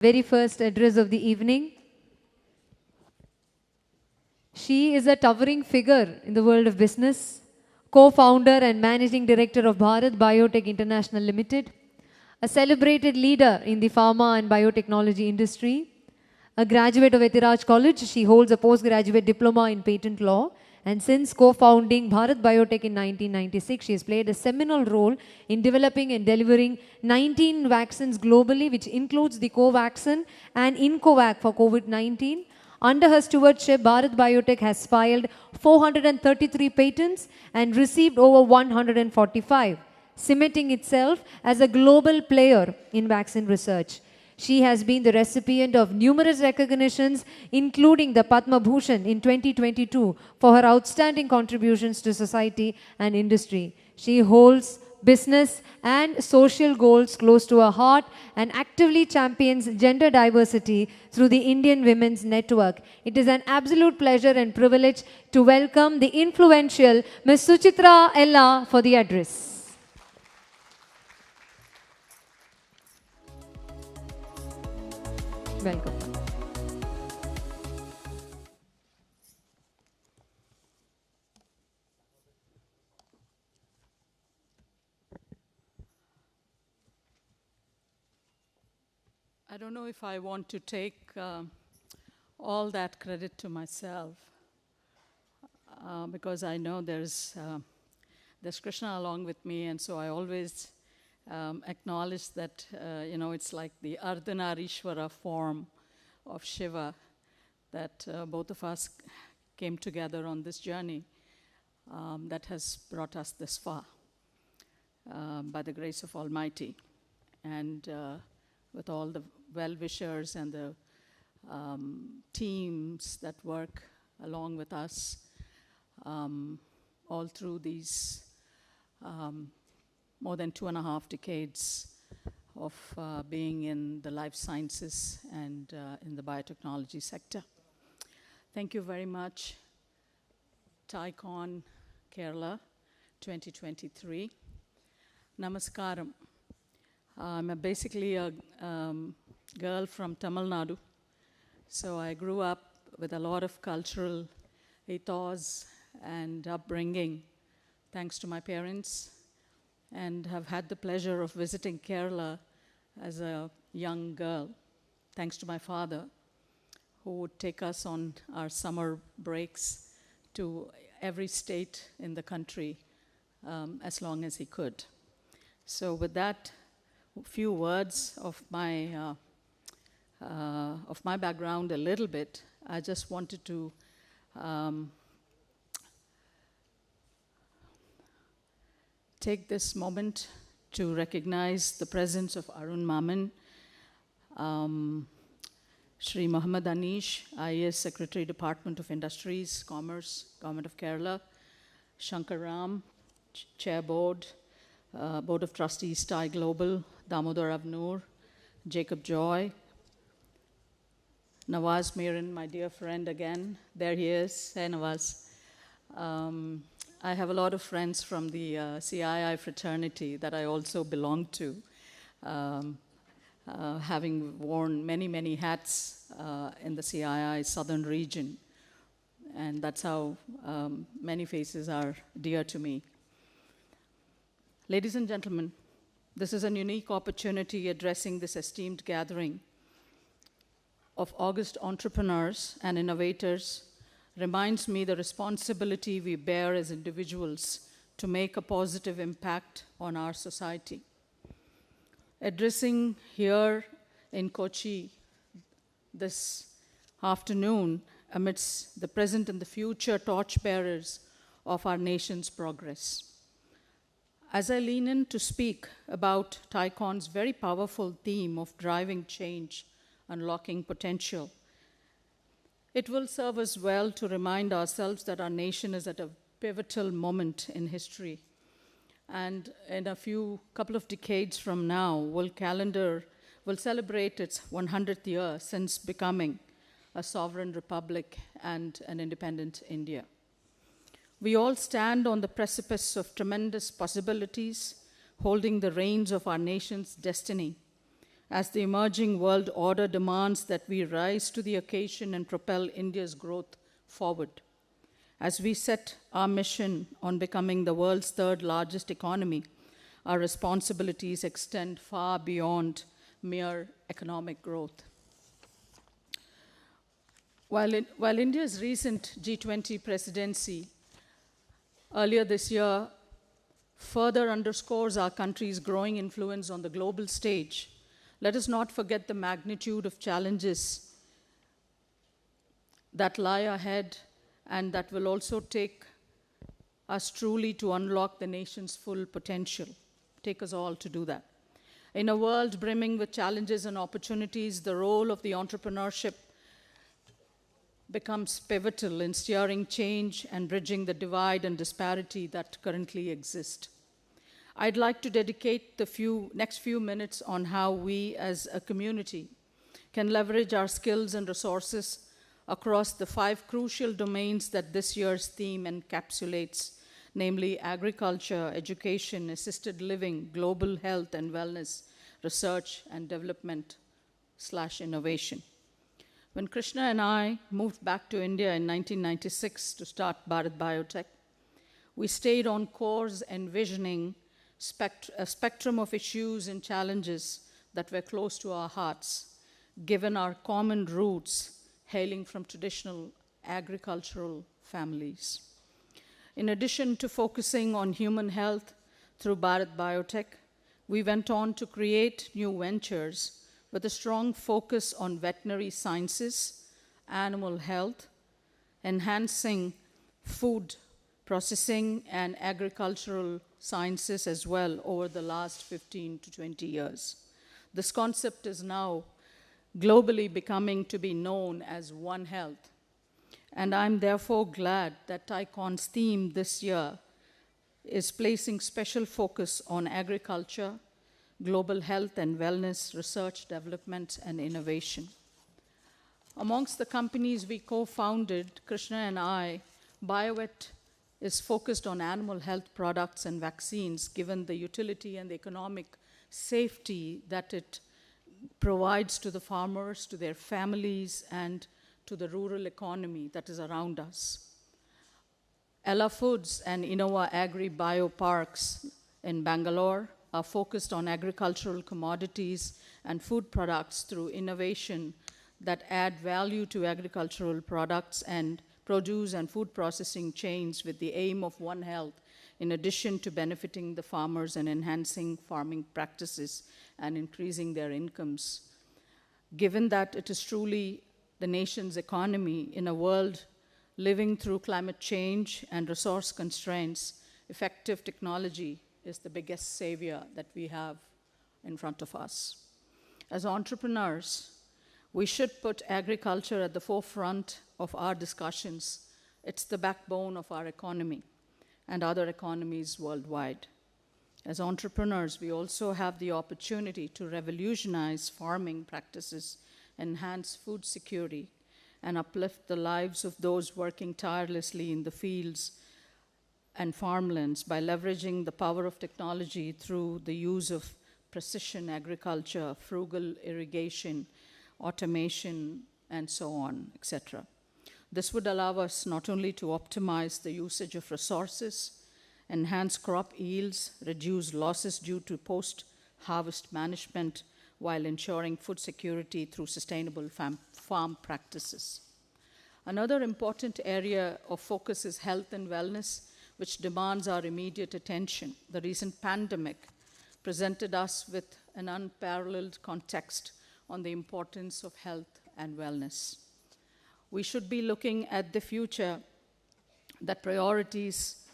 Very first address of the evening. She is a towering figure in the world of business, co-founder and managing director of Bharat Biotech International Limited, a celebrated leader in the pharma and biotechnology industry, a graduate of Etiraj College. She holds a postgraduate diploma in patent law, and since co-founding Bharat Biotech in 1996, she has played a seminal role in developing and delivering 19 vaccines globally, which includes the Covaxin and Incovac for COVID-19. Under her stewardship, Bharat Biotech has filed 433 patents and received over 145, cementing itself as a global player in vaccine research. She has been the recipient of numerous recognitions, including the Padma Bhushan in 2022 for her outstanding contributions to society and industry. She holds business and social goals close to her heart and actively champions gender diversity through the Indian Women's Network. It is an absolute pleasure and privilege to welcome the influential Ms. Suchitra Ella for the address. Welcome. I don't know if I want to take all that credit to myself because I know there's Krishna along with me, and so I always acknowledge that, it's like the Ardhanarishwara form of Shiva, that both of us came together on this journey that has brought us this far by the grace of Almighty. And with all the well-wishers and the teams that work along with us all through these more than 2.5 decades of being in the life sciences and in the biotechnology sector. Thank you very much, TiEcon Kerala 2023. Namaskaram. I'm basically a girl from Tamil Nadu, so I grew up with a lot of cultural ethos and upbringing, thanks to my parents, and have had the pleasure of visiting Kerala as a young girl, thanks to my father, who would take us on our summer breaks to every state in the country as long as he could. So with that, few words of my background a little bit, I just wanted to take this moment to recognize the presence of Arun Mammen, Shri Mohammed Hanish, IAS Secretary, Department of Industries, Commerce, Government of Kerala, Shankar, Chair Board, Board of Trustees, TiE Global, Damodar Avnoor, Jacob Joy, Nawaz Miran, my dear friend again. There he is. Hey, Nawaz. I have a lot of friends from the CII fraternity that I also belong to, having worn many, many hats in the CII southern region. And that's how many faces are dear to me. Ladies and gentlemen, this is a unique opportunity addressing this esteemed gathering of august entrepreneurs and innovators reminds me the responsibility we bear as individuals to make a positive impact on our society. Addressing here in Kochi this afternoon amidst the present and the future torchbearers of our nation's progress. As I lean in to speak about TiEcon's very powerful theme of driving change, unlocking potential, it will serve us well to remind ourselves that our nation is at a pivotal moment in history. And in a couple of decades from now, will celebrate its 100th year since becoming a sovereign republic and an independent India. We all stand on the precipice of tremendous possibilities, holding the reins of our nation's destiny. as the emerging world order demands that we rise to the occasion and propel India's growth forward. As we set our mission on becoming the world's third largest economy, our responsibilities extend far beyond mere economic growth. While India's recent G20 presidency earlier this year further underscores our country's growing influence on the global stage, let us not forget the magnitude of challenges that lie ahead and that will also take us truly to unlock the nation's full potential. Take us all to do that. In a world brimming with challenges and opportunities, the role of the entrepreneurship becomes pivotal in steering change and bridging the divide and disparity that currently exist. I'd like to dedicate the next few minutes on how we as a community can leverage our skills and resources across the 5 crucial domains that this year's theme encapsulates, namely agriculture, education, assisted living, global health and wellness, research and development/innovation. When Krishna and I moved back to India in 1996 to start Bharat Biotech, we stayed on course envisioning a spectrum of issues and challenges that were close to our hearts, given our common roots hailing from traditional agricultural families. In addition to focusing on human health through Bharat Biotech, we went on to create new ventures with a strong focus on veterinary sciences, animal health, enhancing food processing and agricultural sciences as well over the last 15 to 20 years. This concept is now globally becoming to be known as One Health. And I'm therefore glad that TiEcon's theme this year is placing special focus on agriculture, global health and wellness, research, development, and innovation. Amongst the companies we co-founded, Krishna and I, BioVet is focused on animal health products and vaccines, given the utility and the economic safety that it provides to the farmers, to their families, and to the rural economy that is around us. Ella Foods and Innova Agri Bioparks in Bangalore are focused on agricultural commodities and food products through innovation that add value to agricultural products and produce and food processing chains with the aim of One Health, in addition to benefiting the farmers and enhancing farming practices and increasing their incomes. Given that it is truly the nation's economy in a world living through climate change and resource constraints, effective technology is the biggest savior that we have in front of us. As entrepreneurs, we should put agriculture at the forefront of our discussions. It's the backbone of our economy and other economies worldwide. As entrepreneurs, we also have the opportunity to revolutionize farming practices, enhance food security, and uplift the lives of those working tirelessly in the fields and farmlands by leveraging the power of technology through the use of precision agriculture, frugal irrigation, automation, and so on, etc. This would allow us not only to optimize the usage of resources, enhance crop yields, reduce losses due to post-harvest management, while ensuring food security through sustainable farm practices. Another important area of focus is health and wellness, which demands our immediate attention. The recent pandemic presented us with an unparalleled context on the importance of health and wellness. We should be looking at the future that prioritizes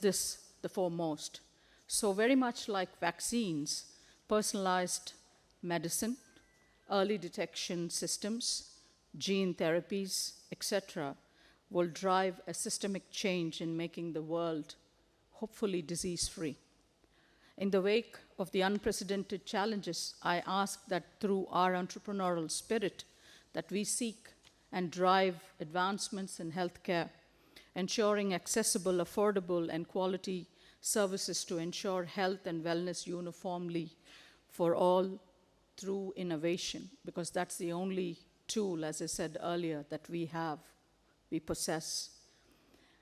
this the foremost. So very much like vaccines, personalized medicine, early detection systems, gene therapies, etc., will drive a systemic change in making the world hopefully disease-free. In the wake of the unprecedented challenges, I ask that through our entrepreneurial spirit, that we seek and drive advancements in healthcare, ensuring accessible, affordable, and quality services to ensure health and wellness uniformly for all through innovation, because that's the only tool, as I said earlier, that we have, we possess,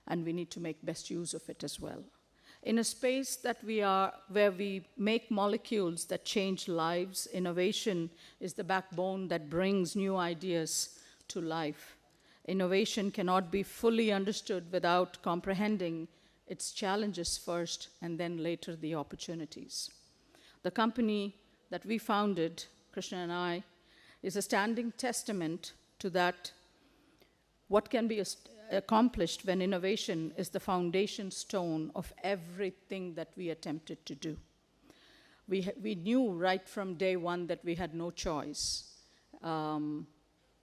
and we need to make best use of it as well. In a space that we are, where we make molecules that change lives, innovation is the backbone that brings new ideas to life. Innovation cannot be fully understood without comprehending its challenges first and then later the opportunities. The company that we founded, Krishna and I, is a standing testament to that, what can be accomplished when innovation is the foundation stone of everything that we attempted to do. We knew right from day one that we had no choice to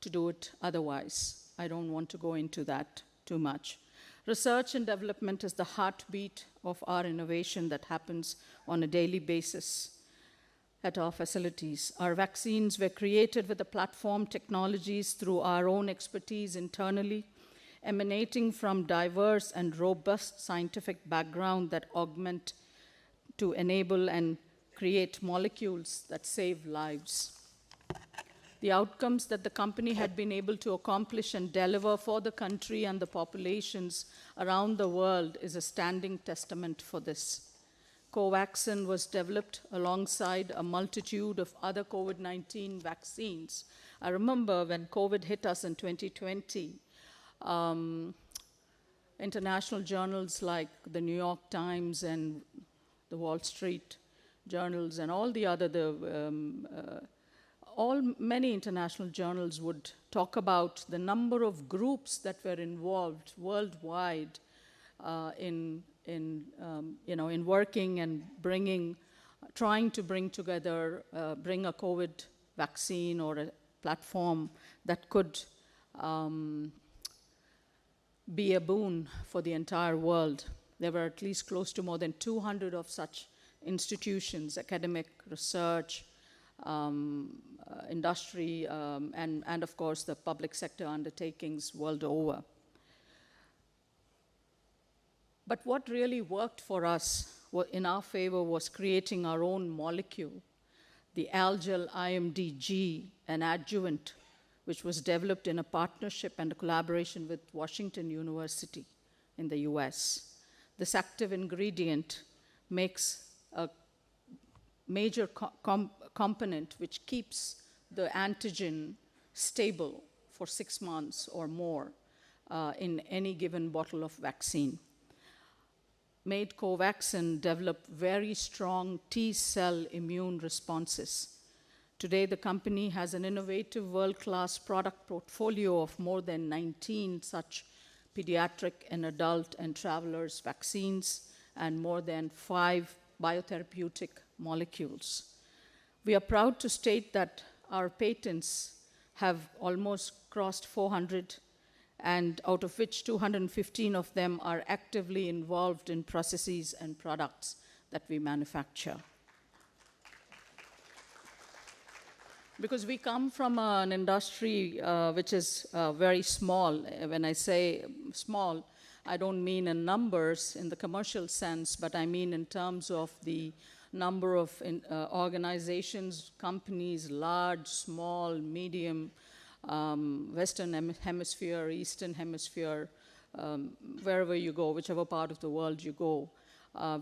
do it otherwise. I don't want to go into that too much. Research and development is the heartbeat of our innovation that happens on a daily basis at our facilities. Our vaccines were created with the platform technologies through our own expertise internally, emanating from diverse and robust scientific background that augment to enable and create molecules that save lives. The outcomes that the company had been able to accomplish and deliver for the country and the populations around the world is a standing testament for this. Covaxin was developed alongside a multitude of other COVID-19 vaccines. I remember when COVID hit us in 2020, international journals like the New York Times and the Wall Street journals and all the other, many international journals would talk about the number of groups that were involved worldwide in working and trying to bring together, bring a COVID vaccine or a platform that could be a boon for the entire world. There were at least close to more than 200 of such institutions, academic research, industry, and of course the public sector undertakings world over. But what really worked for us in our favor was creating our own molecule, the Algel IMDG, an adjuvant, which was developed in a partnership and a collaboration with Washington University in the US. This active ingredient makes a major component which keeps the antigen stable for 6 months or more in any given bottle of vaccine. Made Covaxin develop very strong T-cell immune responses. Today, the company has an innovative world-class product portfolio of more than 19 such pediatric and adult and travelers vaccines and more than 5 biotherapeutic molecules. We are proud to state that our patents have almost crossed 400, and out of which 215 of them are actively involved in processes and products that we manufacture. Because we come from an industry which is very small. When I say small, I don't mean in numbers in the commercial sense, but I mean in terms of the number of organizations, companies, large, small, medium, Western Hemisphere, Eastern Hemisphere, wherever you go, whichever part of the world you go.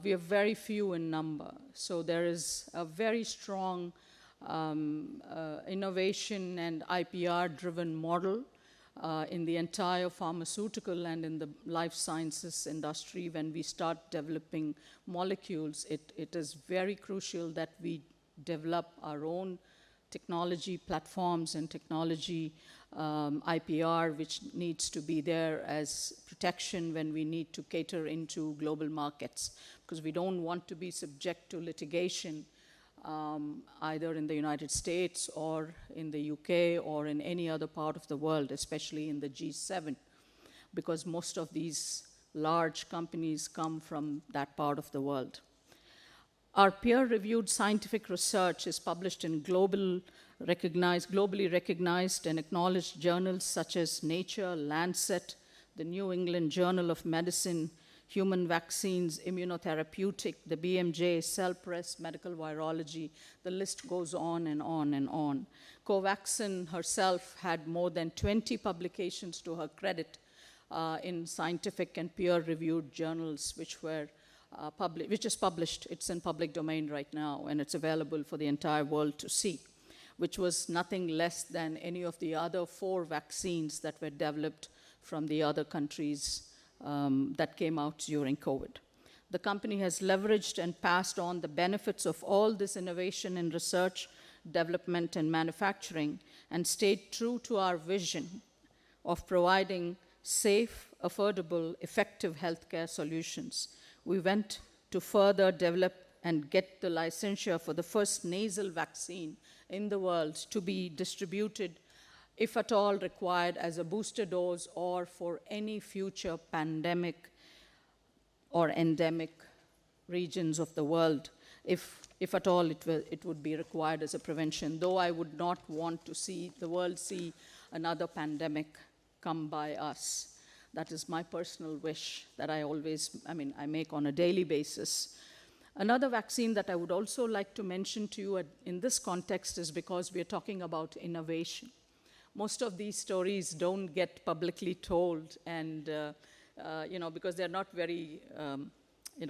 We are very few in number. So there is a very strong innovation and IPR-driven model in the entire pharmaceutical and in the life sciences industry. When we start developing molecules, it is very crucial that we develop our own technology platforms and technology IPR, which needs to be there as protection when we need to cater into global markets, because we don't want to be subject to litigation either in the United States or in the UK or in any other part of the world, especially in the G7, because most of these large companies come from that part of the world. Our peer-reviewed scientific research is published in globally recognized and acknowledged journals such as Nature, Lancet, the New England Journal of Medicine, human vaccines, immunotherapeutic, the BMJ, cell press, medical virology, the list goes on and on and on. Covaxin herself had more than 20 publications to her credit in scientific and peer-reviewed journals, which is published. It's in public domain right now, and it's available for the entire world to see, which was nothing less than any of the other 4 vaccines that were developed from the other countries that came out during COVID. The company has leveraged and passed on the benefits of all this innovation in research, development, and manufacturing, and stayed true to our vision of providing safe, affordable, effective healthcare solutions. We went to further develop and get the licensure for the first nasal vaccine in the world to be distributed, if at all required, as a booster dose or for any future pandemic or endemic regions of the world, if at all it would be required as a prevention, though I would not want to see the world see another pandemic come by us. That is my personal wish that I make on a daily basis. Another vaccine that I would also like to mention to you in this context is because we are talking about innovation. Most of these stories don't get publicly told, and because they're not very, they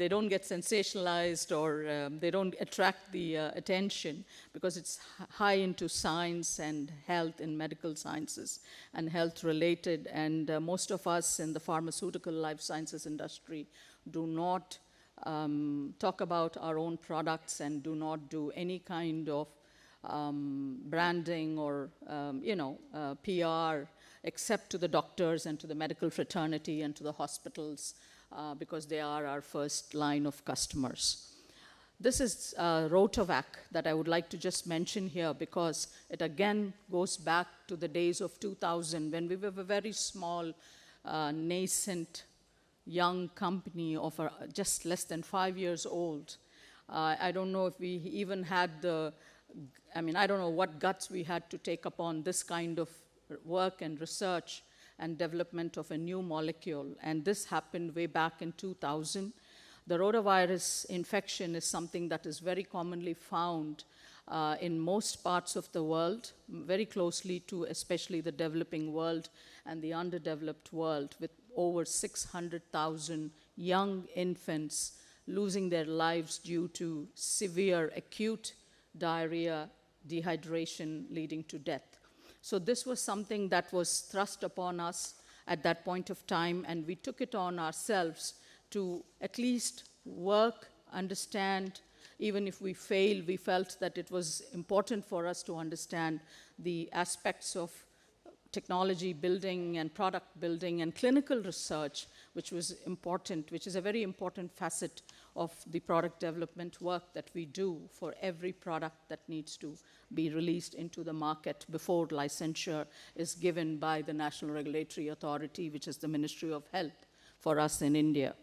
don't get sensationalized, or they don't attract the attention, because it's high into science and health in medical sciences and health related. And most of us in the pharmaceutical life sciences industry do not talk about our own products and do not do any kind of branding or PR, except to the doctors and to the medical fraternity and to the hospitals, because they are our first line of customers. This is Rotovac that I would like to just mention here, because it again goes back to the days of 2000, when we were a very small, nascent, young company of just less than 5 years old. I don't know if we even had I don't know what guts we had to take upon this kind of work and research and development of a new molecule. And this happened way back in 2000. The rotavirus infection is something that is very commonly found in most parts of the world, very closely to especially the developing world and the underdeveloped world, with over 600,000 young infants losing their lives due to severe acute diarrhea, dehydration leading to death. So this was something that was thrust upon us at that point of time, and we took it on ourselves to at least work, understand. Even if we failed, we felt that it was important for us to understand the aspects of technology building and product building and clinical research, which was important, which is a very important facet of the product development work that we do for every product that needs to be released into the market before licensure is given by the National Regulatory Authority, which is the Ministry of Health for us in India.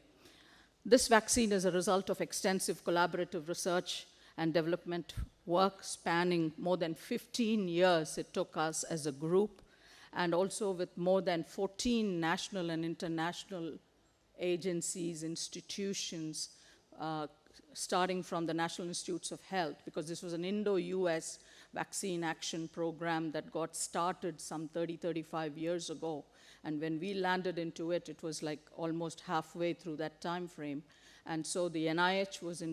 This vaccine is a result of extensive collaborative research and development work spanning more than 15 years it took us as a group, and also with more than 14 national and international agencies, institutions, starting from the National Institutes of Health, because this was an Indo-US vaccine action program that got started some 30, 35 years ago. And when we landed into it, it was like almost halfway through that time frame. And so the NIH was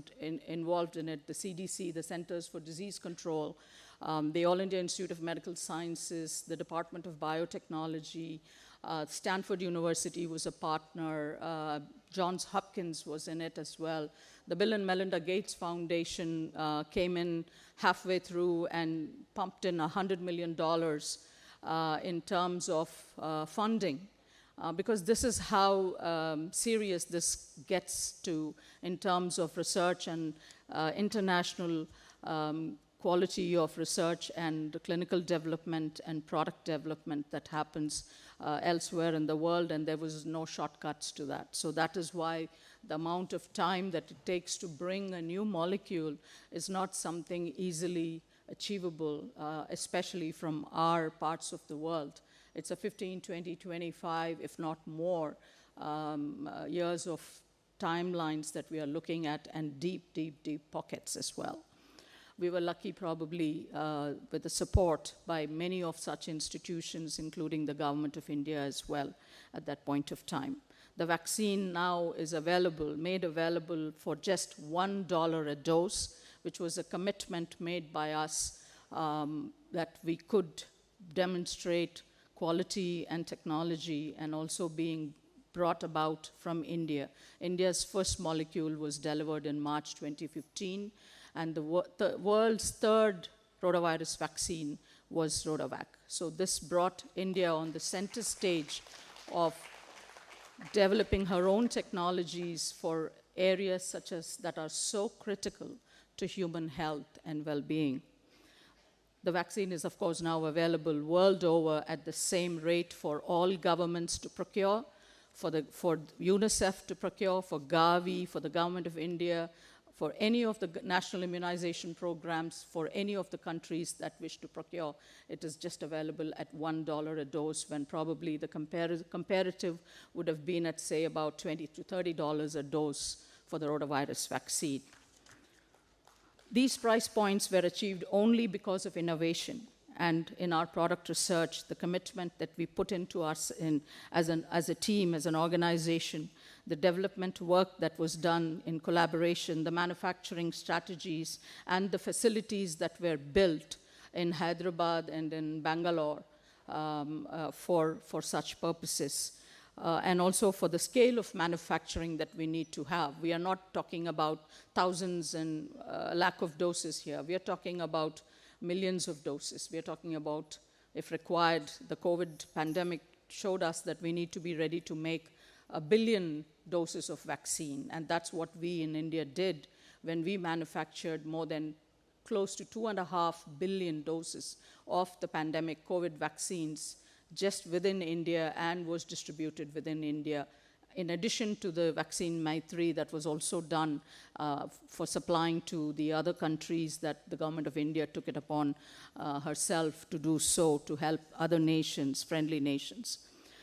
involved in it, the CDC, the Centers for Disease Control, the All India Institute of Medical Sciences, the Department of Biotechnology, Stanford University was a partner, Johns Hopkins was in it as well. The Bill and Melinda Gates Foundation came in halfway through and pumped in $100 million in terms of funding, because this is how serious this gets to in terms of research and international quality of research and clinical development and product development that happens elsewhere in the world, and there was no shortcuts to that. So that is why the amount of time that it takes to bring a new molecule is not something easily achievable, especially from our parts of the world. It's a 15, 20, 25, if not more, years of timelines that we are looking at, and deep, deep, deep pockets as well. We were lucky probably with the support by many of such institutions, including the Government of India as well at that point of time. The vaccine now is available, made available for just $1 a dose, which was a commitment made by us that we could demonstrate quality and technology, and also being brought about from India. India's first molecule was delivered in March 2015, and the world's third rotavirus vaccine was Rotavac. So this brought India on the center stage of developing her own technologies for areas such as that are so critical to human health and well-being. The vaccine is, of course, now available world over at the same rate for all governments to procure, for UNICEF to procure, for Gavi, for the Government of India, for any of the national immunization programs, for any of the countries that wish to procure. It is just available at $1 a dose, when probably the comparative would have been at, say, about $20 to $30 a dose for the rotavirus vaccine. These price points were achieved only because of innovation, and in our product research, the commitment that we put into us as a team, as an organization, the development work that was done in collaboration, the manufacturing strategies, and the facilities that were built in Hyderabad and in Bangalore for such purposes. And also for the scale of manufacturing that we need to have. We are not talking about thousands and lack of doses here. We are talking about millions of doses. We are talking about, if required, the COVID pandemic showed us that we need to be ready to make 1 billion doses of vaccine. And that's what we in India did when we manufactured more than close to 2.5 billion doses of the pandemic COVID vaccines just within India, and was distributed within India, in addition to the vaccine Maitri that was also done for supplying to the other countries that the Government of India took it upon herself to do so, to help other nations, friendly nations.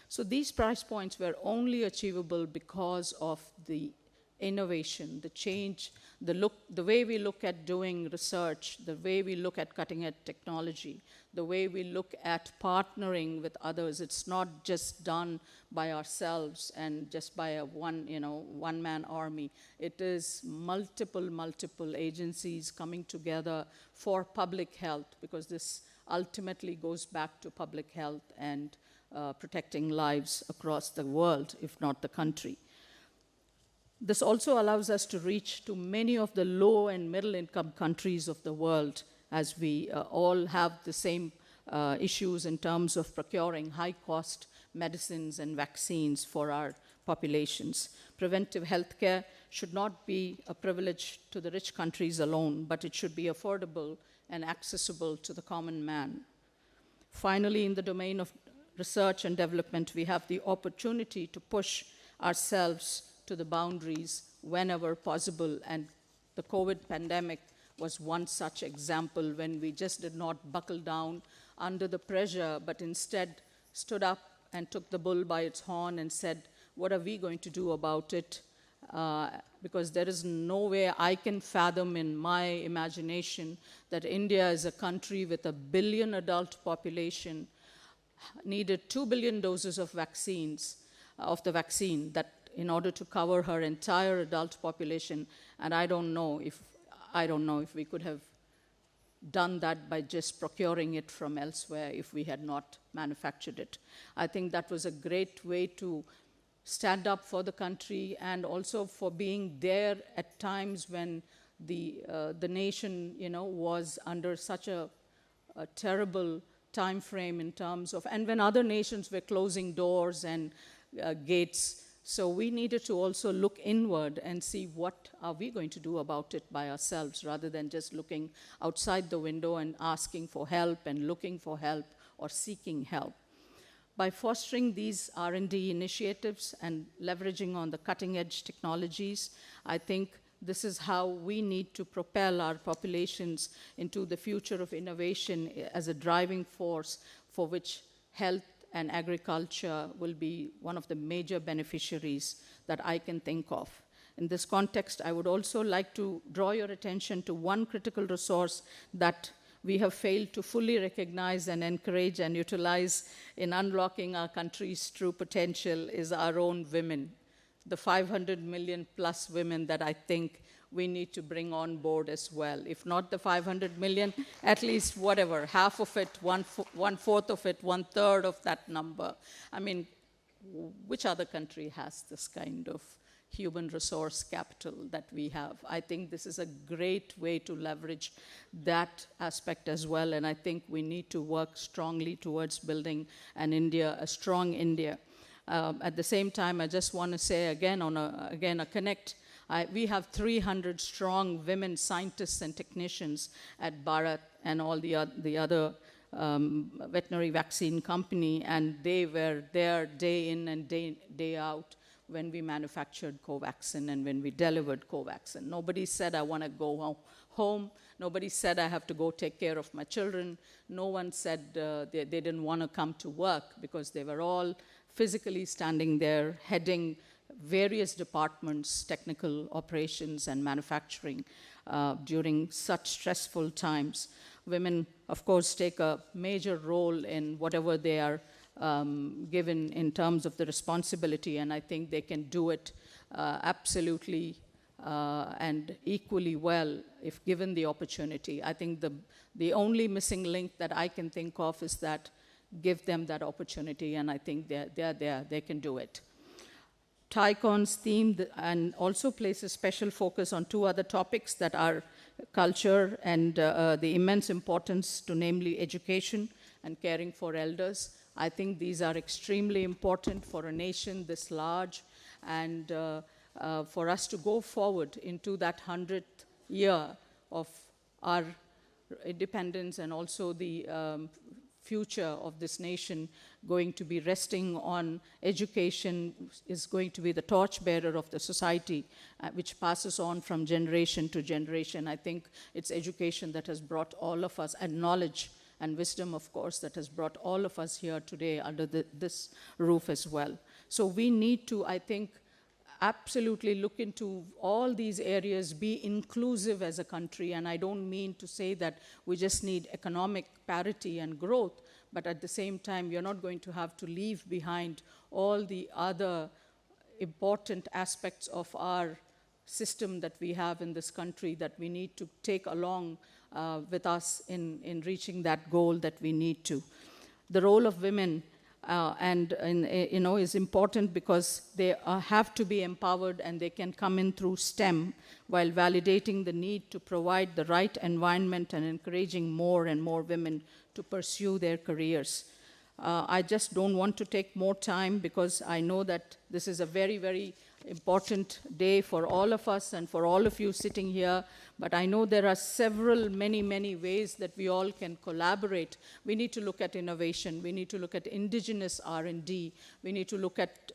So these price points were only achievable because of the innovation, the change, the way we look at doing research, the way we look at cutting-edge technology, the way we look at partnering with others. It's not just done by ourselves and just by a one-man army. It is multiple agencies coming together for public health, because this ultimately goes back to public health and protecting lives across the world, if not the country. This also allows us to reach to many of the low and middle income countries of the world, as we all have the same issues in terms of procuring high cost medicines and vaccines for our populations. Preventive healthcare should not be a privilege to the rich countries alone, but it should be affordable and accessible to the common man. Finally, in the domain of research and development, we have the opportunity to push ourselves to the boundaries whenever possible, and the COVID pandemic was one such example, when we just did not buckle down under the pressure, but instead stood up and took the bull by its horn and said, what are we going to do about it? Because there is no way I can fathom in my imagination that India is a country with 1 billion adult population needed 2 billion doses of vaccines, of the vaccine, that in order to cover her entire adult population. And I don't know if we could have done that by just procuring it from elsewhere if we had not manufactured it. I think that was a great way to stand up for the country, and also for being there at times when the nation, was under such a terrible time frame in terms of, and when other nations were closing doors and gates. So we needed to also look inward and see what are we going to do about it by ourselves, rather than just looking outside the window and asking for help and looking for help or seeking help. By fostering these R&D initiatives and leveraging on the cutting-edge technologies, I think this is how we need to propel our populations into the future of innovation as a driving force for which health and agriculture will be one of the major beneficiaries that I can think of. In this context, I would also like to draw your attention to one critical resource that we have failed to fully recognize and encourage and utilize in unlocking our country's true potential is our own women, the 500 million plus women that I think we need to bring on board as well. If not the 500 million, at least whatever, half of it, one-fourth of it, one-third of that number. I mean, which other country has this kind of human resource capital that we have? I think this is a great way to leverage that aspect as well, and I think we need to work strongly towards building an India, a strong India. At the same time, I just want to say again, a connect. We have 300 strong women scientists and technicians at Bharat and all the other veterinary vaccine company, and they were there day in and day out when we manufactured Covaxin and when we delivered Covaxin. Nobody said, I want to go home. Nobody said, I have to go take care of my children. No one said they didn't want to come to work, because they were all physically standing there, heading various departments, technical operations and manufacturing during such stressful times. Women, of course, take a major role in whatever they are given in terms of the responsibility, and I think they can do it absolutely and equally well if given the opportunity. I think the only missing link that I can think of is that give them that opportunity, and I think they're there, they can do it. TiEcon's theme and also places special focus on two other topics that are culture and the immense importance to, namely, education and caring for elders. I think these are extremely important for a nation this large, and for us to go forward into that 100th year of our independence, and also the future of this nation going to be resting on education, is going to be the torchbearer of the society, which passes on from generation to generation. I think it's education that has brought all of us, and knowledge and wisdom, of course, that has brought all of us here today under this roof as well. So we need to, I think, absolutely look into all these areas, be inclusive as a country, and I don't mean to say that we just need economic parity and growth, but at the same time, you're not going to have to leave behind all the other important aspects of our system that we have in this country that we need to take along with us in reaching that goal that we need to. The role of women is important because they have to be empowered, and they can come in through STEM, while validating the need to provide the right environment and encouraging more and more women to pursue their careers. I just don't want to take more time, because I know that this is a very, very important day for all of us and for all of you sitting here, but I know there are several, many ways that we all can collaborate. We need to look at innovation. We need to look at indigenous R&D. We need to look at,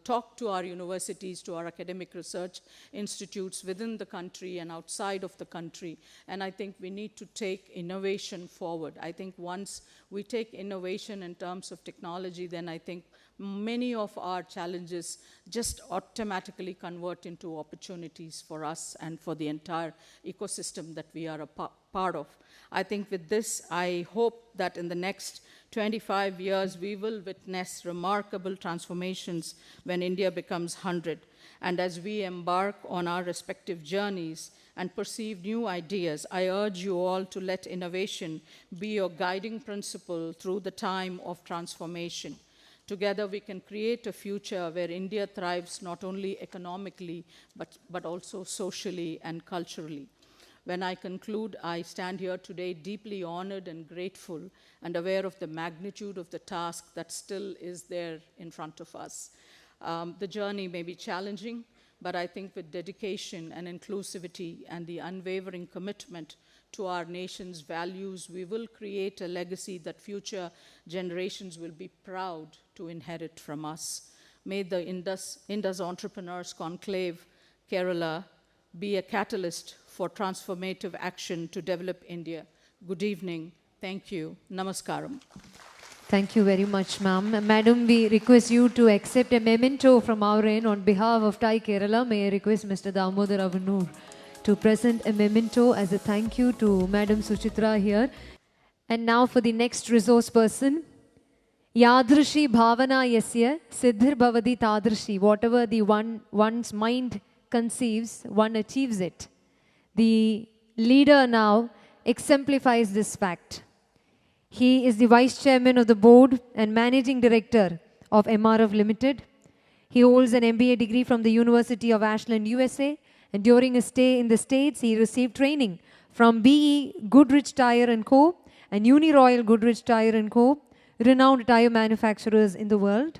talk to our universities, to our academic research institutes within the country and outside of the country. And I think we need to take innovation forward. I think once we take innovation in terms of technology, then I think many of our challenges just automatically convert into opportunities for us and for the entire ecosystem that we are a part of. I think with this, I hope that in the next 25 years, we will witness remarkable transformations when India becomes 100. And as we embark on our respective journeys and perceive new ideas, I urge you all to let innovation be your guiding principle through the time of transformation. Together, we can create a future where India thrives not only economically, but also socially and culturally. When I conclude, I stand here today deeply honored and grateful, and aware of the magnitude of the task that still is there in front of us. The journey may be challenging, but I think with dedication and inclusivity and the unwavering commitment to our nation's values, we will create a legacy that future generations will be proud to inherit from us. May the Indus Entrepreneurs Conclave, Kerala, be a catalyst for transformative action to develop India. Good evening. Thank you. Namaskaram. Thank you very much, ma'am. Madam, we request you to accept a memento from our end on behalf of TiE Kerala. May I request Mr. Damodar Avanur to present a memento as a thank you to Madam Suchitra here. And now for the next resource person. Yadrishi bhavana yasya siddhir bhavati tadrishi. Whatever the one's mind conceives, one achieves it. The leader now exemplifies this fact. He is the Vice Chairman of the Board and Managing Director of MRF Limited. He holds an MBA degree from the University of Ashland, USA. And during his stay in the States, he received training from BE Goodrich Tire & Co. and Uniroyal Goodrich Tire & Co., renowned tire manufacturers in the world.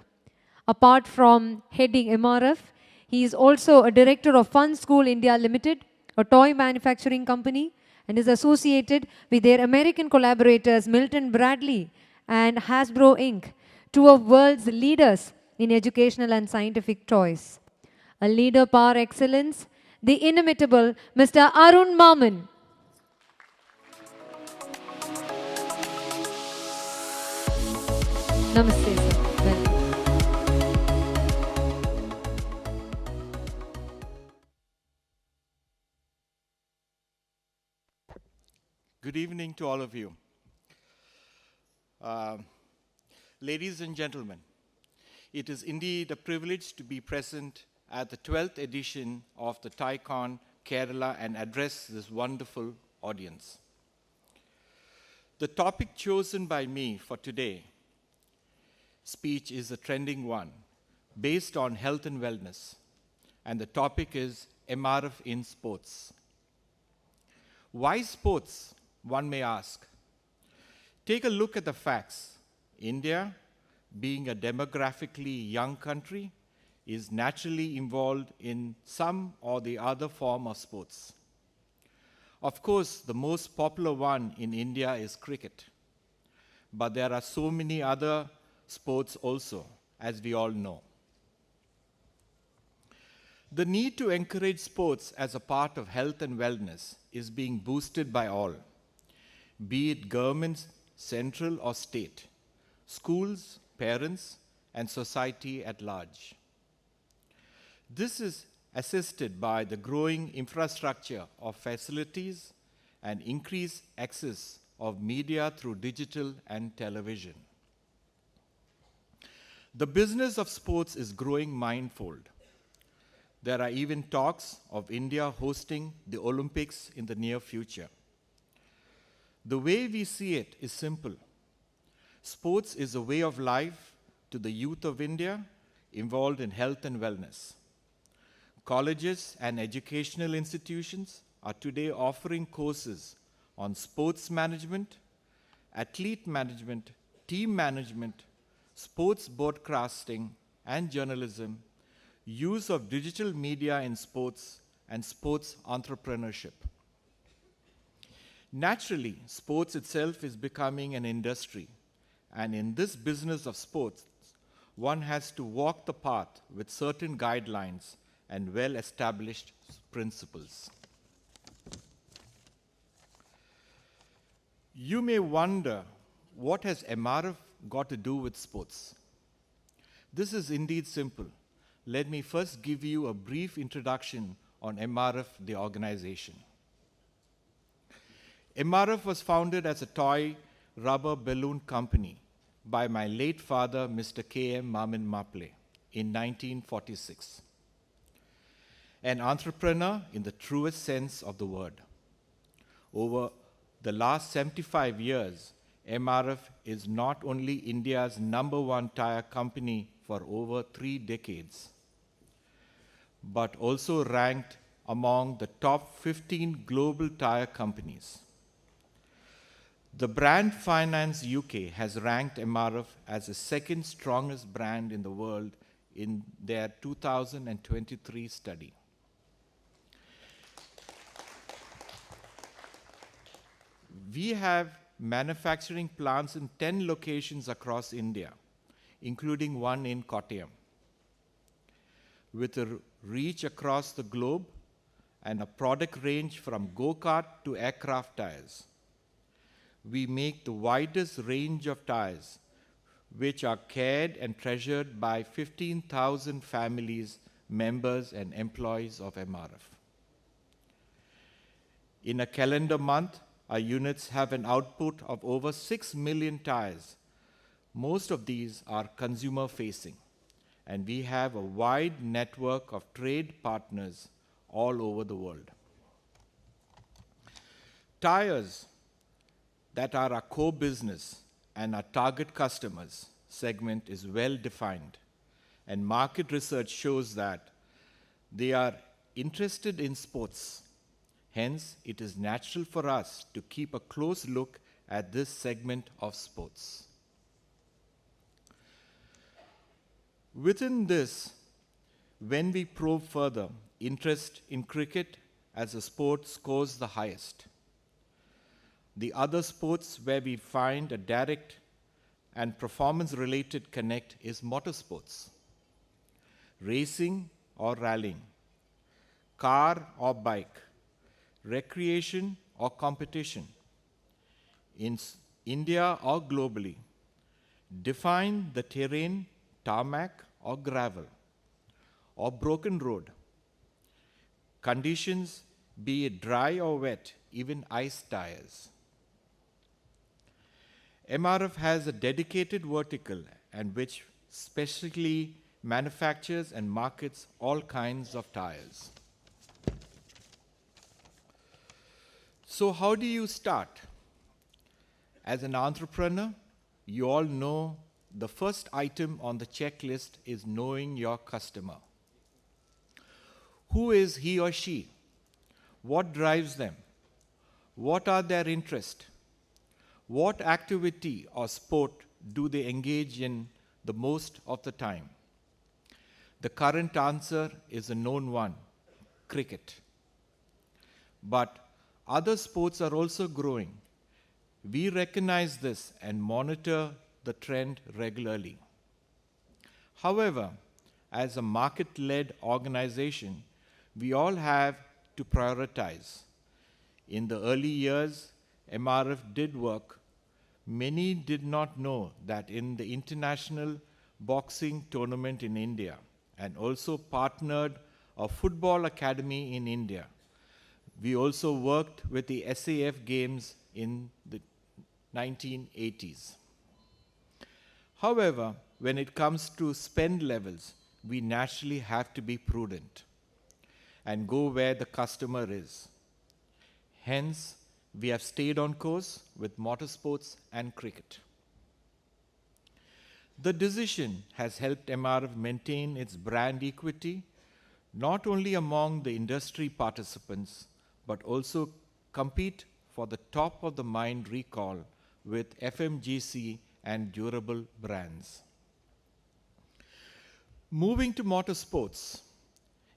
Apart from heading MRF, he is also a director of Fun School India Limited, a toy manufacturing company, and is associated with their American collaborators Milton Bradley and Hasbro Inc., two of world's leaders in educational and scientific toys. A leader par excellence, the inimitable Mr. Arun Mammen. Namaste, sir. Welcome. Good evening to all of you. Ladies and gentlemen, it is indeed a privilege to be present at the 12th edition of the TiEcon Kerala and address this wonderful audience. The topic chosen by me for today speech is a trending one based on health and wellness, and the topic is MRF in sports. Why sports, one may ask? Take a look at the facts. India, being a demographically young country, is naturally involved in some or the other form of sports. Of course, the most popular one in India is cricket, but there are so many other sports also, as we all know. The need to encourage sports as a part of health and wellness is being boosted by all, be it governments, central or state, schools, parents, and society at large. This is assisted by the growing infrastructure of facilities and increased access of media through digital and television. The business of sports is growing ninefold. There are even talks of India hosting the Olympics in the near future. The way we see it is simple. Sports is a way of life to the youth of India involved in health and wellness. Colleges and educational institutions are today offering courses on sports management, athlete management, team management, sports broadcasting and journalism, use of digital media in sports, and sports entrepreneurship. Naturally, sports itself is becoming an industry, and in this business of sports, one has to walk the path with certain guidelines and well-established principles. You may wonder, what has MRF got to do with sports? This is indeed simple. Let me first give you a brief introduction on MRF, the organization. MRF was founded as a toy rubber balloon company by my late father, Mr. K.M. Mammen in 1946. An entrepreneur in the truest sense of the word. Over the last 75 years, MRF is not only India's #1 tire company for over 3 decades, but also ranked among the top 15 global tire companies. The brand Finance UK has ranked MRF as the second strongest brand in the world in their 2023 study. We have manufacturing plants in 10 locations across India, including one in Kottayam. With a reach across the globe and a product range from go-kart to aircraft tires, we make the widest range of tires which are cared and treasured by 15,000 families, members, and employees of MRF. In a calendar month, our units have an output of over 6 million tires. Most of these are consumer-facing, and we have a wide network of trade partners all over the world. Tires that are our core business and our target customers segment is well defined, and market research shows that they are interested in sports. Hence, it is natural for us to keep a close look at this segment of sports. Within this, when we probe further, interest in cricket as a sport scores the highest. The other sports where we find a direct and performance-related connect is motorsports, racing or rallying, car or bike, recreation or competition, in India or globally. Define the terrain, tarmac or gravel, or broken road. Conditions, be it dry or wet, even ice tires. MRF has a dedicated vertical and which specifically manufactures and markets all kinds of tires. So how do you start? As an entrepreneur, you all know the first item on the checklist is knowing your customer. Who is he or she? What drives them? What are their interests? What activity or sport do they engage in the most of the time? The current answer is a known one, cricket. But other sports are also growing. We recognize this and monitor the trend regularly. However, as a market-led organization, we all have to prioritize. In the early years, MRF did work. Many did not know that in the international boxing tournament in India and also partnered a football academy in India. We also worked with the SAF games in the 1980s. However, when it comes to spend levels, we naturally have to be prudent and go where the customer is. Hence, we have stayed on course with motorsports and cricket. The decision has helped MRF maintain its brand equity, not only among the industry participants, but also compete for the top of the mind recall with FMGC and durable brands. Moving to motorsports,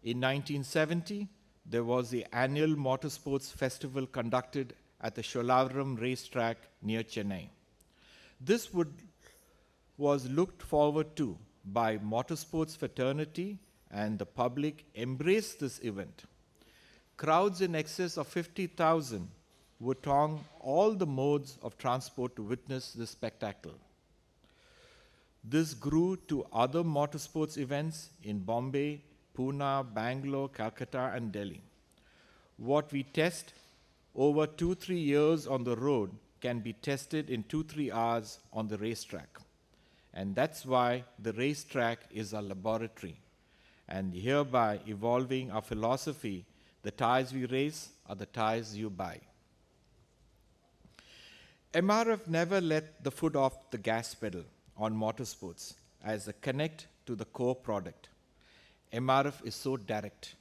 in 1970, there was the annual motorsports festival conducted at the Sholavaram racetrack near Chennai. This was looked forward to by motorsports fraternity, and the public embraced this event. Crowds in excess of 50,000 would throng all the modes of transport to witness this spectacle. This grew to other motorsports events in Bombay, Pune, Bangalore, Calcutta, and Delhi. What we test over 2-3 years on the road can be tested in 2-3 hours on the racetrack. And that's why the racetrack is a laboratory. And hereby evolving our philosophy, the tires we race are the tires you buy. MRF never let the foot off the gas pedal on motorsports as a connect to the core product. MRF is so direct.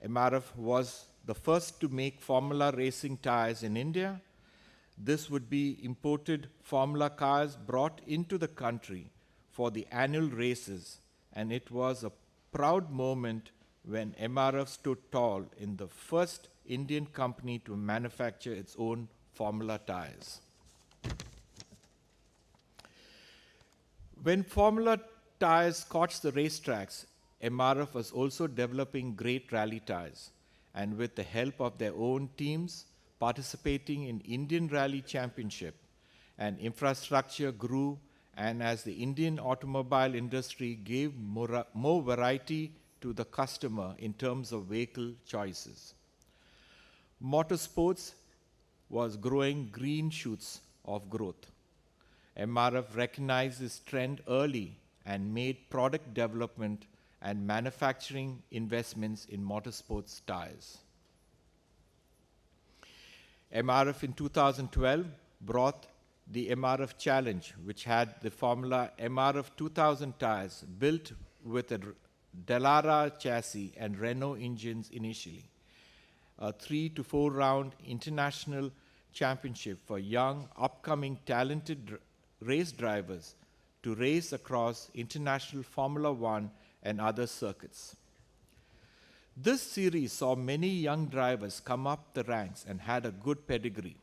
MRF was the first to make Formula racing tires in India. This would be imported Formula cars brought into the country for the annual races, and it was a proud moment when MRF stood tall in the first Indian company to manufacture its own Formula tires. When Formula tires scorched the racetracks, MRF was also developing great rally tires, and with the help of their own teams participating in Indian Rally Championship, and infrastructure grew and as the Indian automobile industry gave more variety to the customer in terms of vehicle choices. Motorsports was growing green shoots of growth. MRF recognized this trend early and made product development and manufacturing investments in motorsports tires. MRF in 2012 brought the MRF Challenge, which had the Formula MRF 2000 tires built with a Dallara chassis and Renault engines initially. A 3 to 4 round international championship for young, upcoming, talented race drivers to race across international Formula One and other circuits. This series saw many young drivers come up the ranks and had a good pedigree.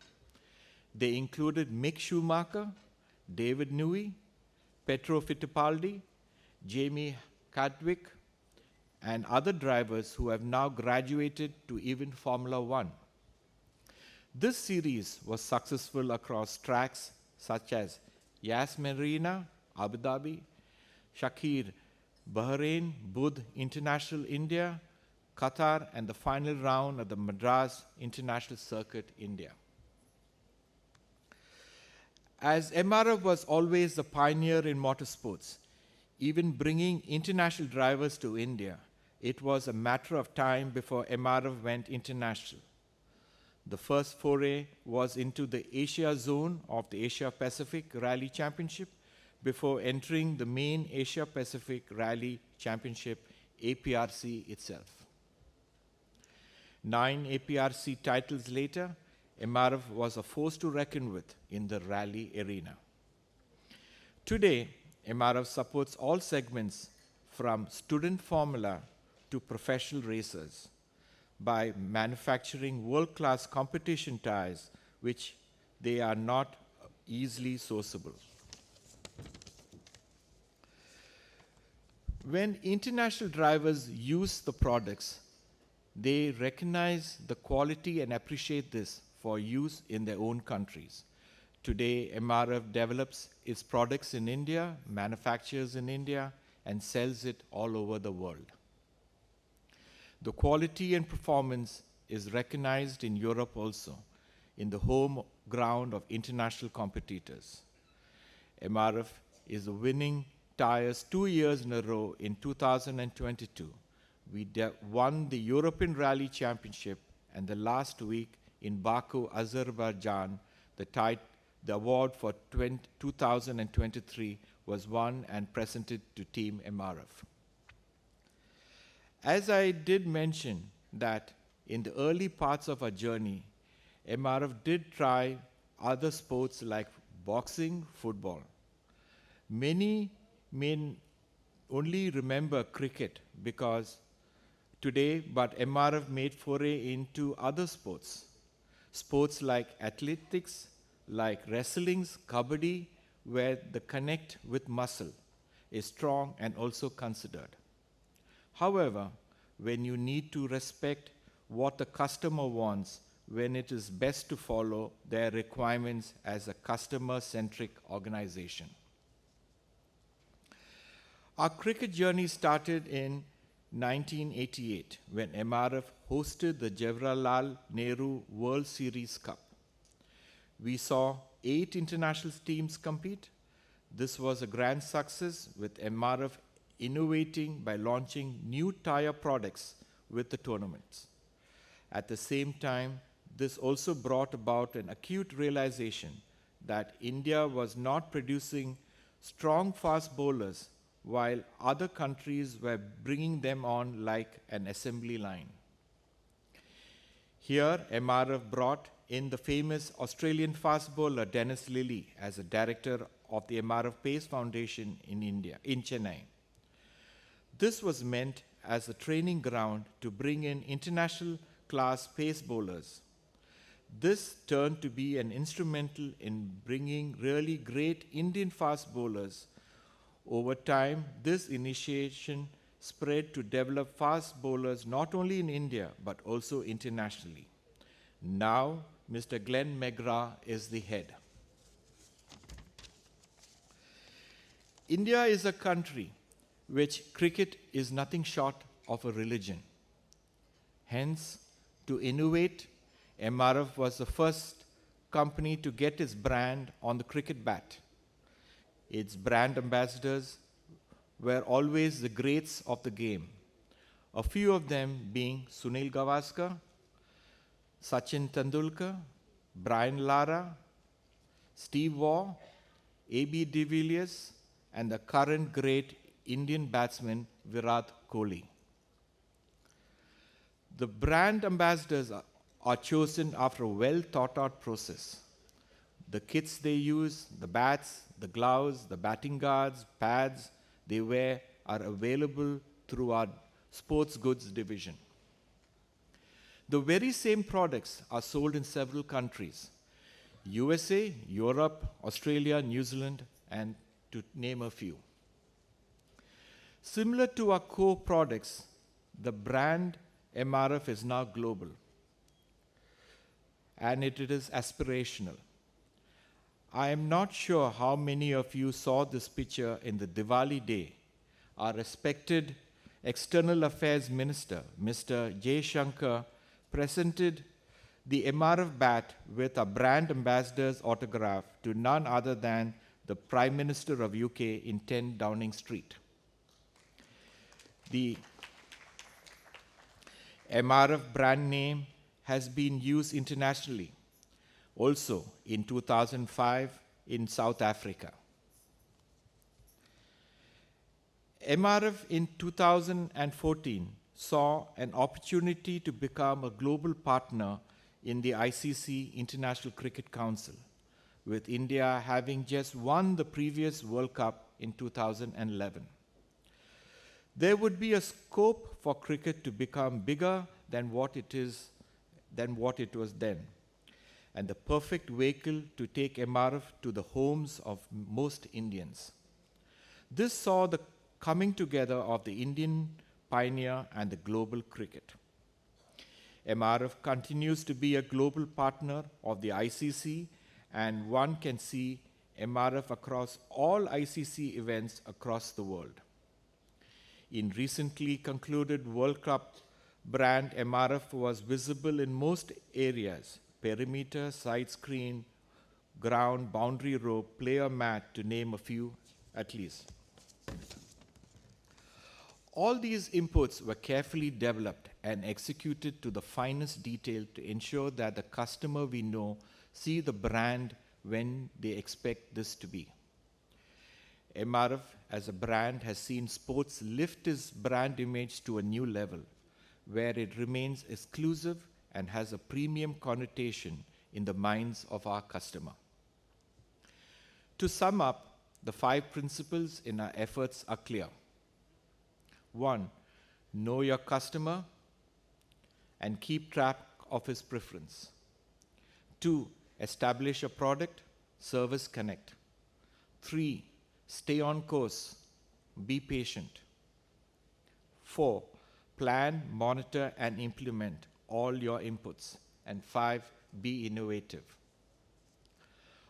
They included Mick Schumacher, David Newey, Petro Fittipaldi, Jamie Chadwick, and other drivers who have now graduated to even Formula One. This series was successful across tracks such as Yas Marina, Abu Dhabi, Shakir, Bahrain, Budh International India, Qatar, and the final round at the Madras International Circuit, India. As MRF was always the pioneer in motorsports, even bringing international drivers to India, it was a matter of time before MRF went international. The first foray was into the Asia zone of the Asia Pacific Rally Championship before entering the main Asia Pacific Rally Championship, APRC itself. 9 APRC titles later, MRF was a force to reckon with in the rally arena. Today, MRF supports all segments from student formula to professional racers by manufacturing world-class competition tires, which they are not easily sourceable. When international drivers use the products, they recognize the quality and appreciate this for use in their own countries. Today, MRF develops its products in India, manufactures in India, and sells it all over the world. The quality and performance is recognized in Europe also, in the home ground of international competitors. MRF is winning tires 2 years in a row in 2022. We won the European Rally Championship, and the last week in Baku, Azerbaijan, the award for 2023 was won and presented to Team MRF. As I did mention that in the early parts of our journey, MRF did try other sports like boxing, football. Many may only remember cricket because today, but MRF made foray into other sports. Sports like athletics, like wrestlings, kabaddi, where the connect with muscle is strong and also considered. However, when you need to respect what the customer wants, when it is best to follow their requirements as a customer-centric organization. Our cricket journey started in 1988 when MRF hosted the Jawaharlal Nehru World Series Cup. We saw 8 international teams compete. This was a grand success with MRF innovating by launching new tire products with the tournaments. At the same time, this also brought about an acute realization that India was not producing strong fast bowlers while other countries were bringing them on like an assembly line. Here, MRF brought in the famous Australian fast bowler Dennis Lillee as a director of the MRF Pace Foundation in Chennai. This was meant as a training ground to bring in international class pace bowlers. This turned to be an instrumental in bringing really great Indian fast bowlers. Over time, this initiation spread to develop fast bowlers not only in India but also internationally. Now, Mr. Glenn McGrath is the head. India is a country which cricket is nothing short of a religion. Hence, to innovate, MRF was the first company to get its brand on the cricket bat. Its brand ambassadors were always the greats of the game, a few of them being Sunil Gavaskar, Sachin Tendulkar, Brian Lara, Steve Waugh, A.B. de Villiers, and the current great Indian batsman Virat Kohli. The brand ambassadors are chosen after a well-thought-out process. The kits they use, the bats, the gloves, the batting guards, pads they wear are available through our sports goods division. The very same products are sold in several countries: USA, Europe, Australia, New Zealand, and to name a few. Similar to our core products, the brand MRF is now global, and it is aspirational. I am not sure how many of you saw this picture in the Diwali day. Our respected External Affairs Minister, Mr. J. Shankar, presented the MRF bat with a brand ambassador's autograph to none other than the Prime Minister of UK in 10 Downing Street. The MRF brand name has been used internationally, also in 2005 in South Africa. MRF in 2014 saw an opportunity to become a global partner in the ICC International Cricket Council, with India having just won the previous World Cup in 2011. There would be a scope for cricket to become bigger than what it was then, and the perfect vehicle to take MRF to the homes of most Indians. This saw the coming together of the Indian pioneer and the global cricket. MRF continues to be a global partner of the ICC, and one can see MRF across all ICC events across the world. In recently concluded World Cup, brand MRF was visible in most areas: perimeter, side screen, ground, boundary rope, player mat, to name a few at least. All these inputs were carefully developed and executed to the finest detail to ensure that the customer we know see the brand when they expect this to be. MRF as a brand has seen sports lift its brand image to a new level, where it remains exclusive and has a premium connotation in the minds of our customer. To sum up, the 5 principles in our efforts are clear. 1. Know your customer and keep track of his preference. 2. Establish a product, service connect. 3. Stay on course, be patient. 4. Plan, monitor, and implement all your inputs. And 5. Be innovative.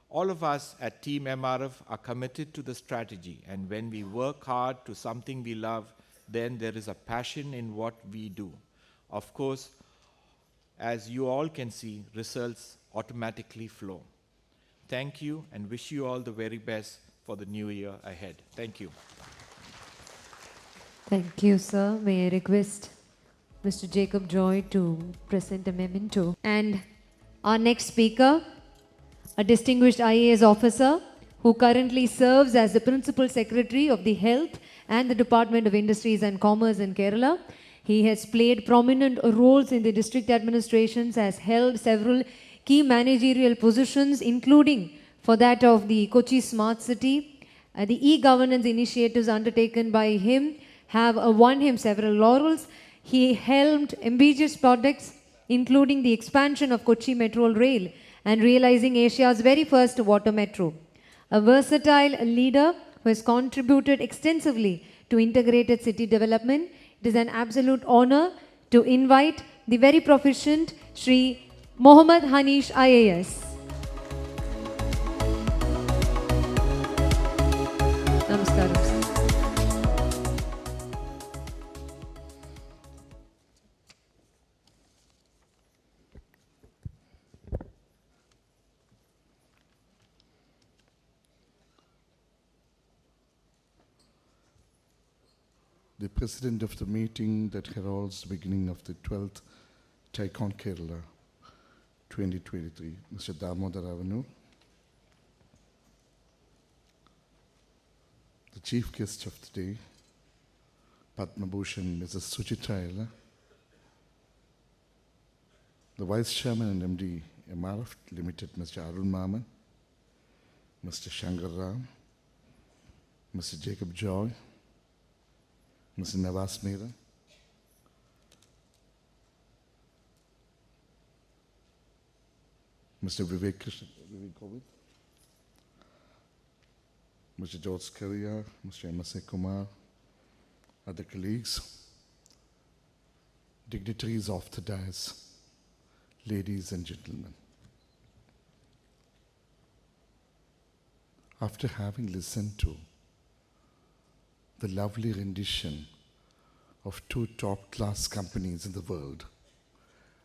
All of us at Team MRF are committed to the strategy, and when we work hard to something we love, then there is a passion in what we do. Of course, as you all can see, results automatically flow. Thank you, and wish you all the very best for the new year ahead. Thank you. Thank you, sir. May I request Mr. Jacob Joy to present a memento. And our next speaker, a distinguished IAS officer who currently serves as the Principal Secretary of the Health and the Department of Industries and Commerce in Kerala. He has played prominent roles in the district administrations, has held several key managerial positions, including for that of the Kochi Smart City. The e-governance initiatives undertaken by him have won him several laurels. He helmed ambitious projects, including the expansion of Kochi Metro Rail and realizing Asia's very first water metro. A versatile leader who has contributed extensively to integrated city development. It is an absolute honor to invite the very proficient Shri Mohammed Hanish IAS. Namaskaram. the president of the meeting that heralds the beginning of the 12th TiEcon Kerala 2023, Mr. Damodar Arun, the chief guest of the day, Padma Bhushan, Mrs. Suchitra, the Vice Chairman and MD, MRF Limited, Mr. Arun Mammen, Mr. Shankar, Mr. Jacob Joy, Mr. Navas Mira, Mr. Vivek Govt, Mr. George Karia, Mr. M.S.A. Kumar, other colleagues, dignitaries of the dais, ladies and gentlemen. After having listened to the lovely rendition of two top-class companies in the world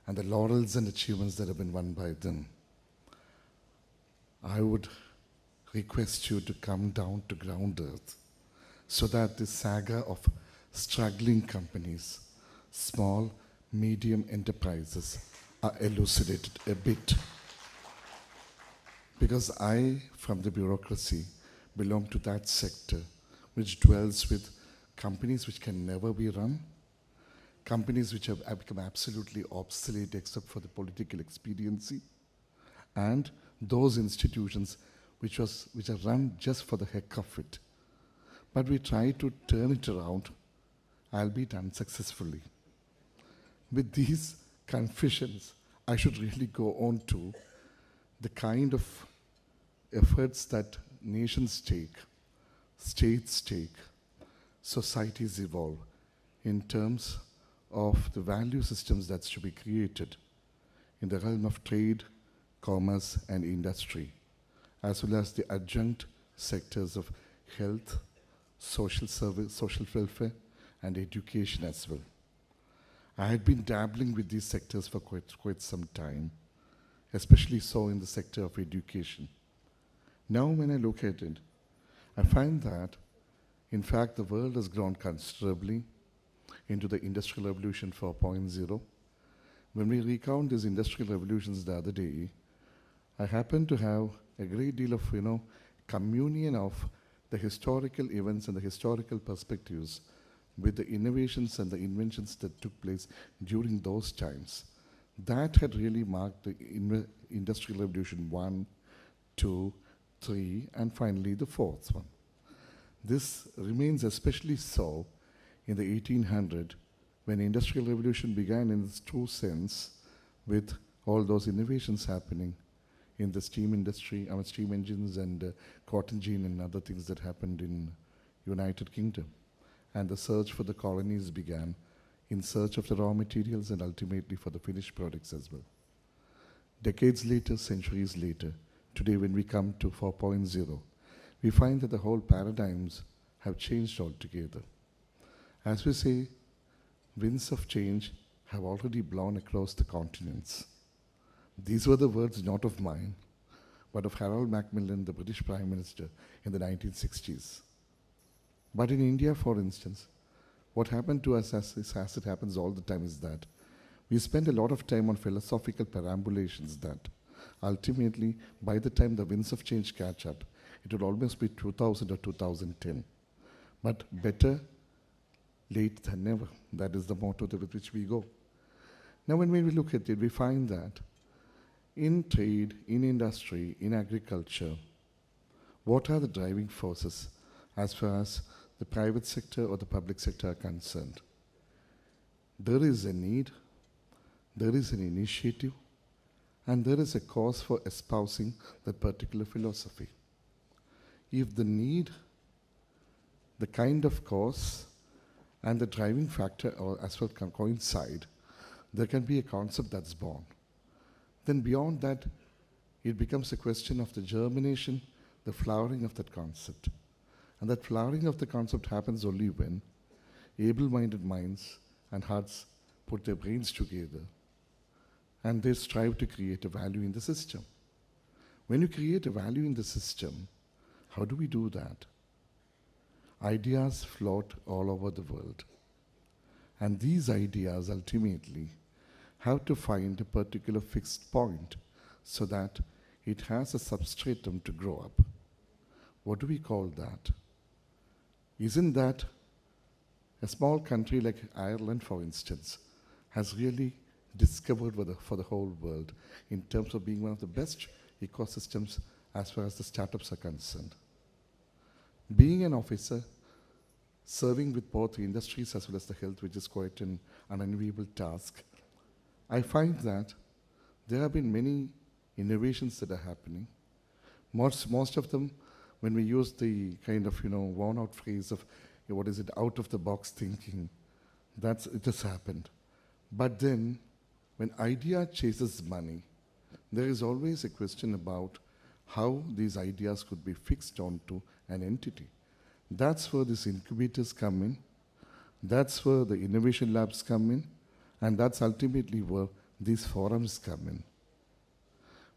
and the laurels and achievements that have been won by them, I would request you to come down to ground earth so that the saga of struggling companies, small, medium enterprises are elucidated a bit. Because I, from the bureaucracy, belong to that sector which dwells with companies which can never be run, companies which have become absolutely obsolete except for the political expediency, and those institutions which are run just for the heck of it. But we try to turn it around, albeit unsuccessfully. With these confessions, I should really go on to the kind of efforts that nations take, states take, societies evolve in terms of the value systems that should be created in the realm of trade, commerce, and industry, as well as the adjunct sectors of health, social service, social welfare, and education as well. I had been dabbling with these sectors for quite some time, especially so in the sector of education. Now when I look at it, I find that, in fact, the world has grown considerably into the Industrial Revolution 4.0. When we recount these industrial revolutions the other day, I happened to have a great deal of, communion of the historical events and the historical perspectives with the innovations and the inventions that took place during those times. That had really marked the Industrial Revolution 1, 2, 3, and finally the fourth one. This remains especially so in the 1800s, when the Industrial Revolution began in its true sense, with all those innovations happening in the steam industry, steam engines and cotton gin and other things that happened in United Kingdom. And the search for the colonies began in search of the raw materials and ultimately for the finished products as well. Decades later, centuries later, today when we come to 4.0, we find that the whole paradigms have changed altogether. As we say, winds of change have already blown across the continents. These were the words not of mine, but of Harold Macmillan, the British Prime Minister in the 1960s. But in India, for instance, what happened to us, as it happens all the time, is that we spend a lot of time on philosophical perambulations that ultimately, by the time the winds of change catch up, it will almost be 2000 or 2010. But better late than never. That is the motto with which we go. Now, when we look at it, we find that in trade, in industry, in agriculture, what are the driving forces as far as the private sector or the public sector are concerned? There is a need, there is an initiative, and there is a cause for espousing that particular philosophy. If the need, the kind of cause, and the driving factor as well can coincide, there can be a concept that's born. Then beyond that, it becomes a question of the germination, the flowering of that concept. And that flowering of the concept happens only when able-minded minds and hearts put their brains together and they strive to create a value in the system. When you create a value in the system, how do we do that? ideas float all over the world. And these ideas ultimately have to find a particular fixed point so that it has a substratum to grow up. What do we call that? Isn't that a small country like Ireland, for instance, has really discovered for the whole world in terms of being one of the best ecosystems as far as the startups are concerned. Being an officer, serving with both the industries as well as the health, which is quite an unenviable task, I find that there have been many innovations that are happening. Most of them, when we use the kind of, worn-out phrase of, out of the box thinking, it has happened. But then, when idea chases money, there is always a question about how these ideas could be fixed onto an entity. That's where these incubators come in, that's where the innovation labs come in, and that's ultimately where these forums come in.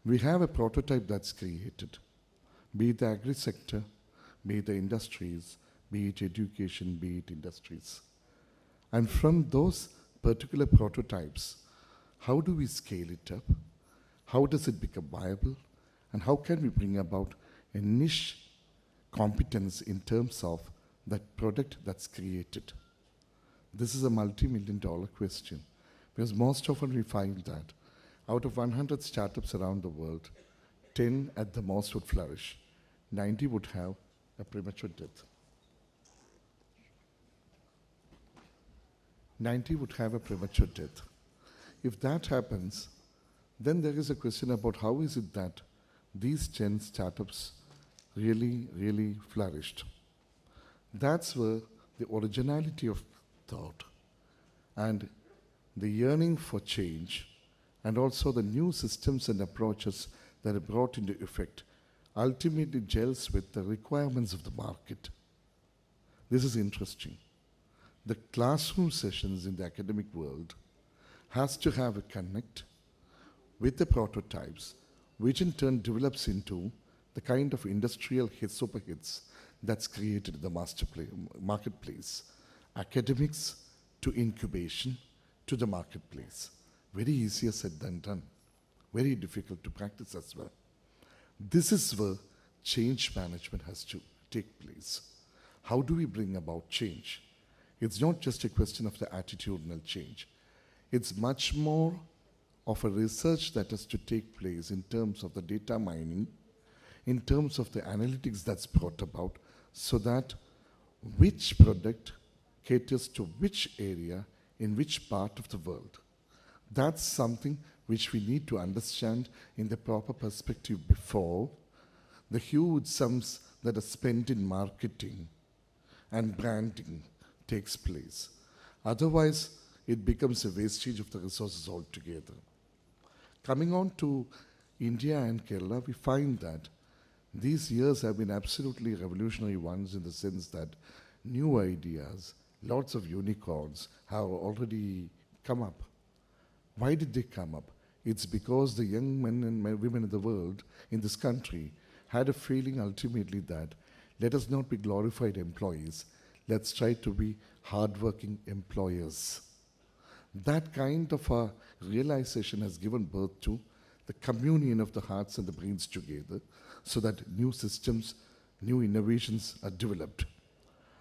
We have a prototype that's created, be it the agri sector, be it the industries, be it education, be it industries. And from those particular prototypes, how do we scale it up? How does it become viable? And how can we bring about a niche competence in terms of that product that's created? This is a multi-million-dollar question, because most often we find that out of 100 startups around the world, 10 at the most would flourish, 90 would have a premature death. 90 would have a premature death. If that happens, then there is a question about how is it that these 10 startups really flourished. That's where the originality of thought and the yearning for change and also the new systems and approaches that are brought into effect ultimately gels with the requirements of the market. This is interesting. The classroom sessions in the academic world has to have a connect with the prototypes, which in turn develops into the kind of industrial super hits that's created in the marketplace. Academics to incubation to the marketplace. Very easier said than done. Very difficult to practice as well. This is where change management has to take place. How do we bring about change? It's not just a question of the attitudinal change. It's much more of a research that has to take place in terms of the data mining, in terms of the analytics that's brought about, so that which product caters to which area in which part of the world. That's something which we need to understand in the proper perspective before the huge sums that are spent in marketing and branding takes place. Otherwise, it becomes a wastage of the resources altogether. Coming on to India and Kerala, we find that these years have been absolutely revolutionary ones in the sense that new ideas, lots of unicorns have already come up. Why did they come up? It's because the young men and women in the world, in this country, had a feeling ultimately that let us not be glorified employees, let's try to be hardworking employers. That kind of a realization has given birth to the communion of the hearts and the brains together so that new systems, new innovations are developed.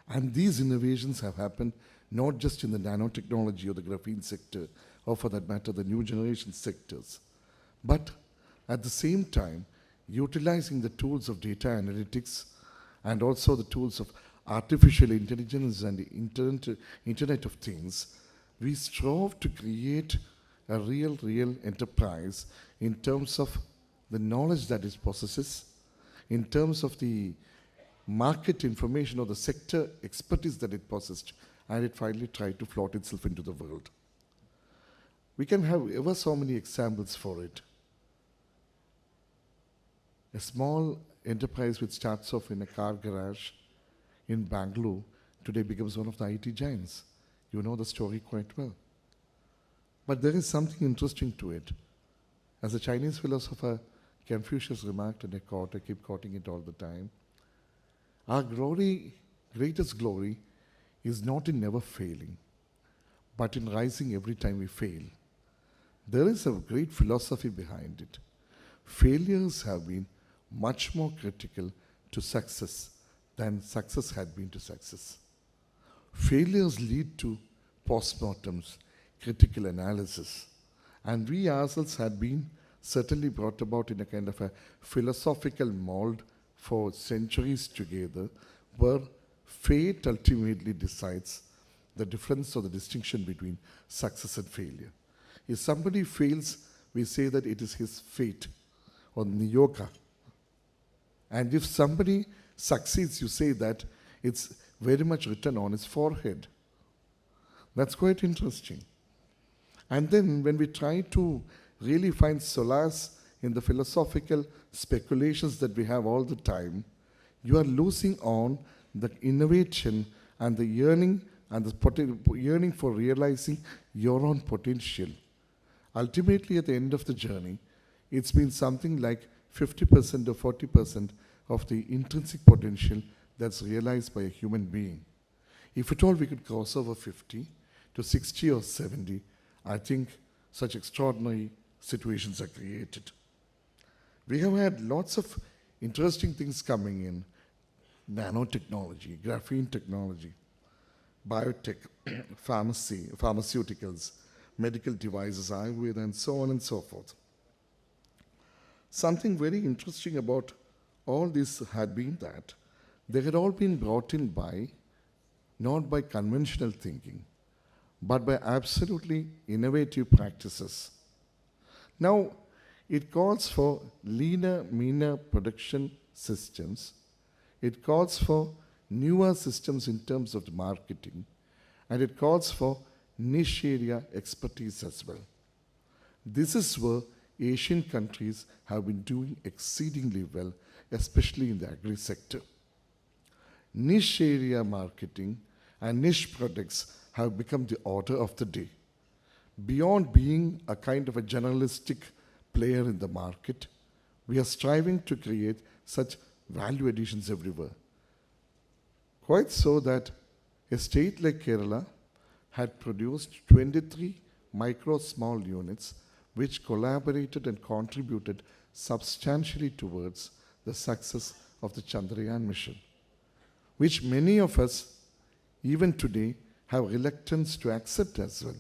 And these innovations have happened not just in the nanotechnology or the graphene sector, or for that matter, the new generation sectors, but at the same time, utilizing the tools of data analytics and also the tools of artificial intelligence and the Internet of Things, we strove to create a real enterprise in terms of the knowledge that it possesses, in terms of the market information or the sector expertise that it possessed, and it finally tried to float itself into the world. We can have ever so many examples for it. A small enterprise which starts off in a car garage in Bangalore today becomes one of the IT giants. You know the story quite well. But there is something interesting to it. As a Chinese philosopher, Confucius remarked, and I keep quoting it all the time, our glory greatest glory is not in never failing, but in rising every time we fail. There is a great philosophy behind it. Failures have been much more critical to success than success had been to success. Failures lead to postmortems, critical analysis, and we ourselves had been certainly brought about in a kind of a philosophical mold for centuries together, where fate ultimately decides the difference or the distinction between success and failure. If somebody fails, we say that it is his fate or niyoga. And if somebody succeeds, you say that it's very much written on his forehead. That's quite interesting. And then when we try to really find solace in the philosophical speculations that we have all the time, you are losing on the innovation and the yearning and the yearning for realizing your own potential. Ultimately, at the end of the journey, it's been something like 50% or 40% of the intrinsic potential that's realized by a human being. If at all we could cross over 50 to 60 or 70, I think such extraordinary situations are created. We have had lots of interesting things coming in: nanotechnology, graphene technology, biotech, pharmaceuticals, medical devices, Ayurveda, and so on and so forth. Something very interesting about all this had been that they had all been brought in by, not by conventional thinking, but by absolutely innovative practices. Now, it calls for leaner, meaner production systems. It calls for newer systems in terms of the marketing, and it calls for niche area expertise as well. This is where Asian countries have been doing exceedingly well, especially in the agri sector. Niche area marketing and niche products have become the order of the day. Beyond being a kind of a generalistic player in the market, we are striving to create such value additions everywhere. Quite so that a state like Kerala had produced 23 micro small units which collaborated and contributed substantially towards the success of the Chandrayaan mission, which many of us, even today, have reluctance to accept as well.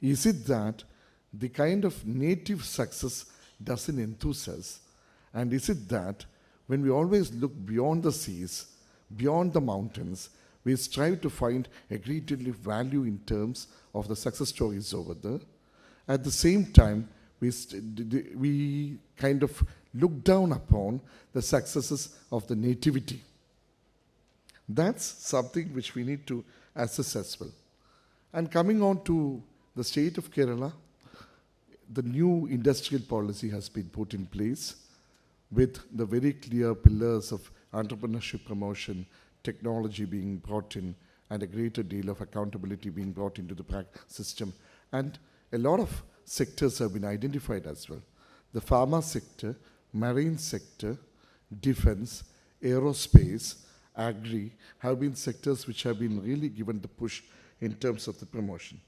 Is it that the kind of native success doesn't enthuse us? And is it that when we always look beyond the seas, beyond the mountains, we strive to find a great deal of value in terms of the success stories over there? At the same time, we kind of look down upon the successes of the nativity. That's something which we need to assess as well. And coming on to the state of Kerala, the new industrial policy has been put in place with the very clear pillars of entrepreneurship promotion, technology being brought in, and a greater deal of accountability being brought into the system. And a lot of sectors have been identified as well. The pharma sector, marine sector, defense, aerospace, agri have been sectors which have been really given the push in terms of the promotion.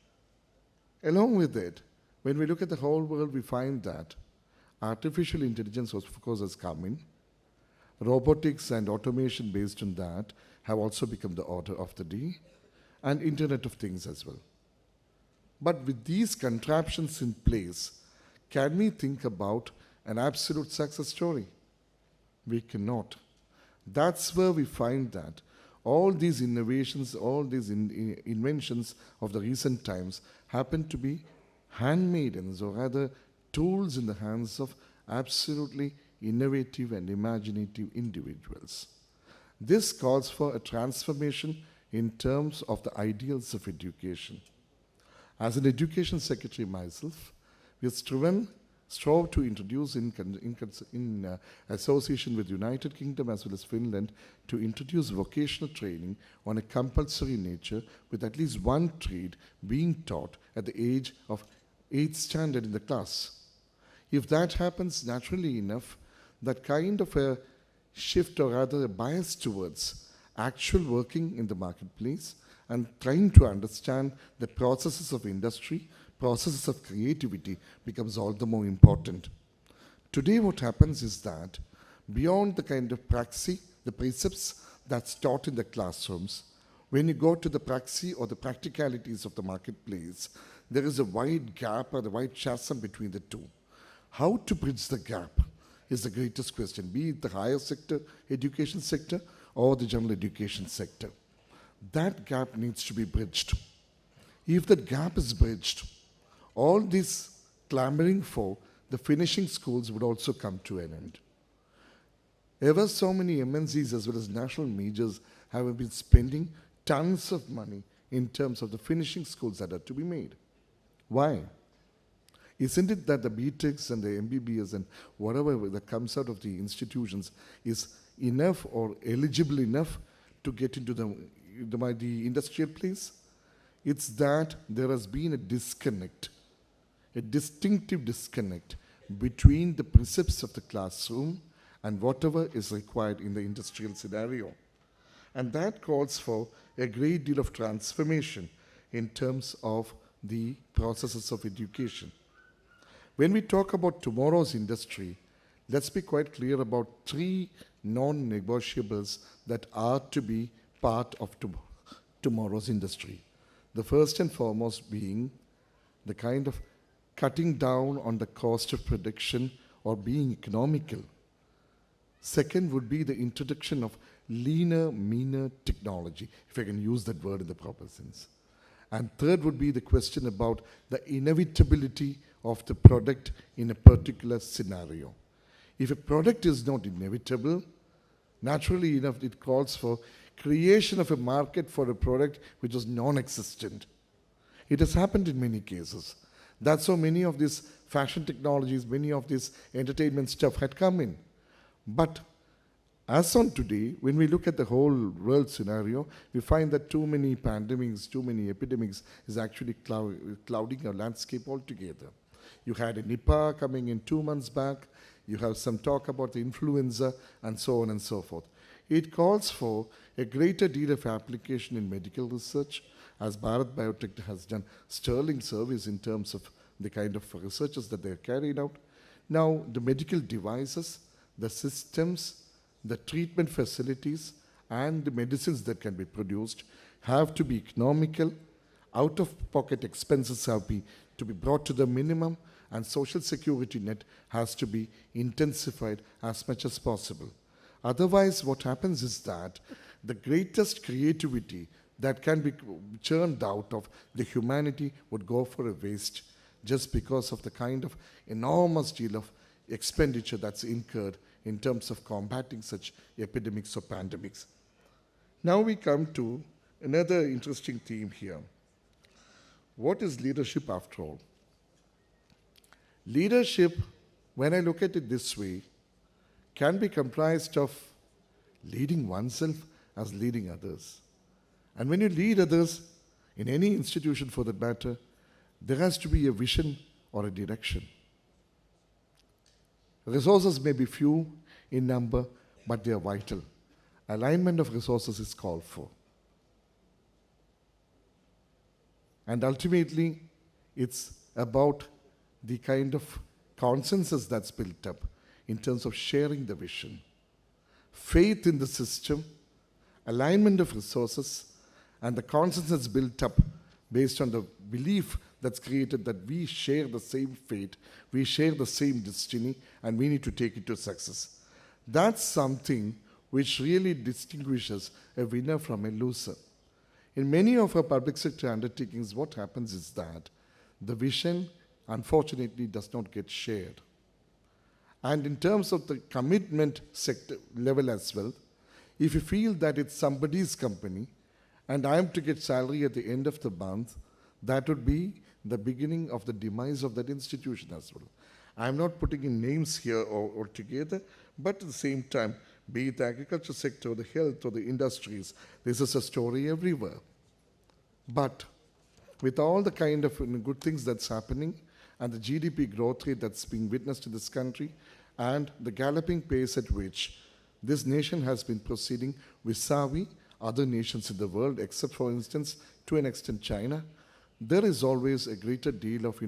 Along with it, when we look at the whole world, we find that artificial intelligence, of course, has come in. Robotics and automation based on that have also become the order of the day, and Internet of Things as well. But with these contraptions in place, can we think about an absolute success story? We cannot. That's where we find that all these innovations, all these inventions of the recent times happen to be handmaidens, or rather tools in the hands of absolutely innovative and imaginative individuals. This calls for a transformation in terms of the ideals of education. As an education secretary myself, we have strove to introduce in association with United Kingdom as well as Finland, to introduce vocational training on a compulsory nature with at least one trade being taught at the age of 8th standard in the class. If that happens, naturally enough, that kind of a shift, or rather a bias towards actual working in the marketplace and trying to understand the processes of industry, processes of creativity becomes all the more important. Today what happens is that beyond the kind of praxis, the precepts that's taught in the classrooms, when you go to the praxis or the practicalities of the marketplace, there is a wide gap or the wide chasm between the two. How to bridge the gap is the greatest question, be it the higher sector, education sector, or the general education sector. That gap needs to be bridged. If that gap is bridged, all this clamoring for the finishing schools would also come to an end. Ever so many MNCs as well as national majors have been spending tons of money in terms of the finishing schools that are to be made. Why? Isn't it that the BTechs and the MBBS and whatever that comes out of the institutions is enough or eligible enough to get into the industrial place? It's that there has been a disconnect, a distinctive disconnect between the precepts of the classroom and whatever is required in the industrial scenario. And that calls for a great deal of transformation in terms of the processes of education. When we talk about tomorrow's industry, let's be quite clear about three non-negotiables that are to be part of tomorrow's industry. The first and foremost being the kind of cutting down on the cost of production or being economical. Second would be the introduction of leaner, meaner technology, if I can use that word in the proper sense. And third would be the question about the inevitability of the product in a particular scenario. If a product is not inevitable, naturally enough it calls for creation of a market for a product which was non-existent. It has happened in many cases. That's how many of these fashion technologies, many of this entertainment stuff had come in. But as on today, when we look at the whole world scenario, we find that too many pandemics, too many epidemics is actually clouding our landscape altogether. You had a Nipah coming in 2 months back. You have some talk about the influenza and so on and so forth. It calls for a greater deal of application in medical research, as Bharat Biotech has done sterling service in terms of the kind of researches that they have carried out. Now, the medical devices, the systems, the treatment facilities, and the medicines that can be produced have to be economical, out-of-pocket expenses have to be brought to the minimum, and social security net has to be intensified as much as possible. Otherwise, what happens is that the greatest creativity that can be churned out of the humanity would go for a waste just because of the kind of enormous deal of expenditure that's incurred in terms of combating such epidemics or pandemics. Now we come to another interesting theme here. What is leadership after all? Leadership, when I look at it this way, can be comprised of leading oneself as leading others. And when you lead others, in any institution for that matter, there has to be a vision or a direction. Resources may be few in number, but they are vital. Alignment of resources is called for. And ultimately, it's about the kind of consensus that's built up in terms of sharing the vision, faith in the system, alignment of resources, and the consensus built up based on the belief that's created that we share the same fate, we share the same destiny, and we need to take it to success. That's something which really distinguishes a winner from a loser. In many of our public sector undertakings, what happens is that the vision, unfortunately, does not get shared. And in terms of the commitment sector level as well, if you feel that it's somebody's company and I am to get salary at the end of the month, that would be the beginning of the demise of that institution as well. I'm not putting in names here or together, but at the same time, be it the agriculture sector, the health, or the industries, this is a story everywhere. But with all the kind of good things that's happening, and the GDP growth rate that's being witnessed in this country, and the galloping pace at which this nation has been proceeding vis-a-vis other nations in the world, except, for instance, to an extent, China, there is always a greater deal of,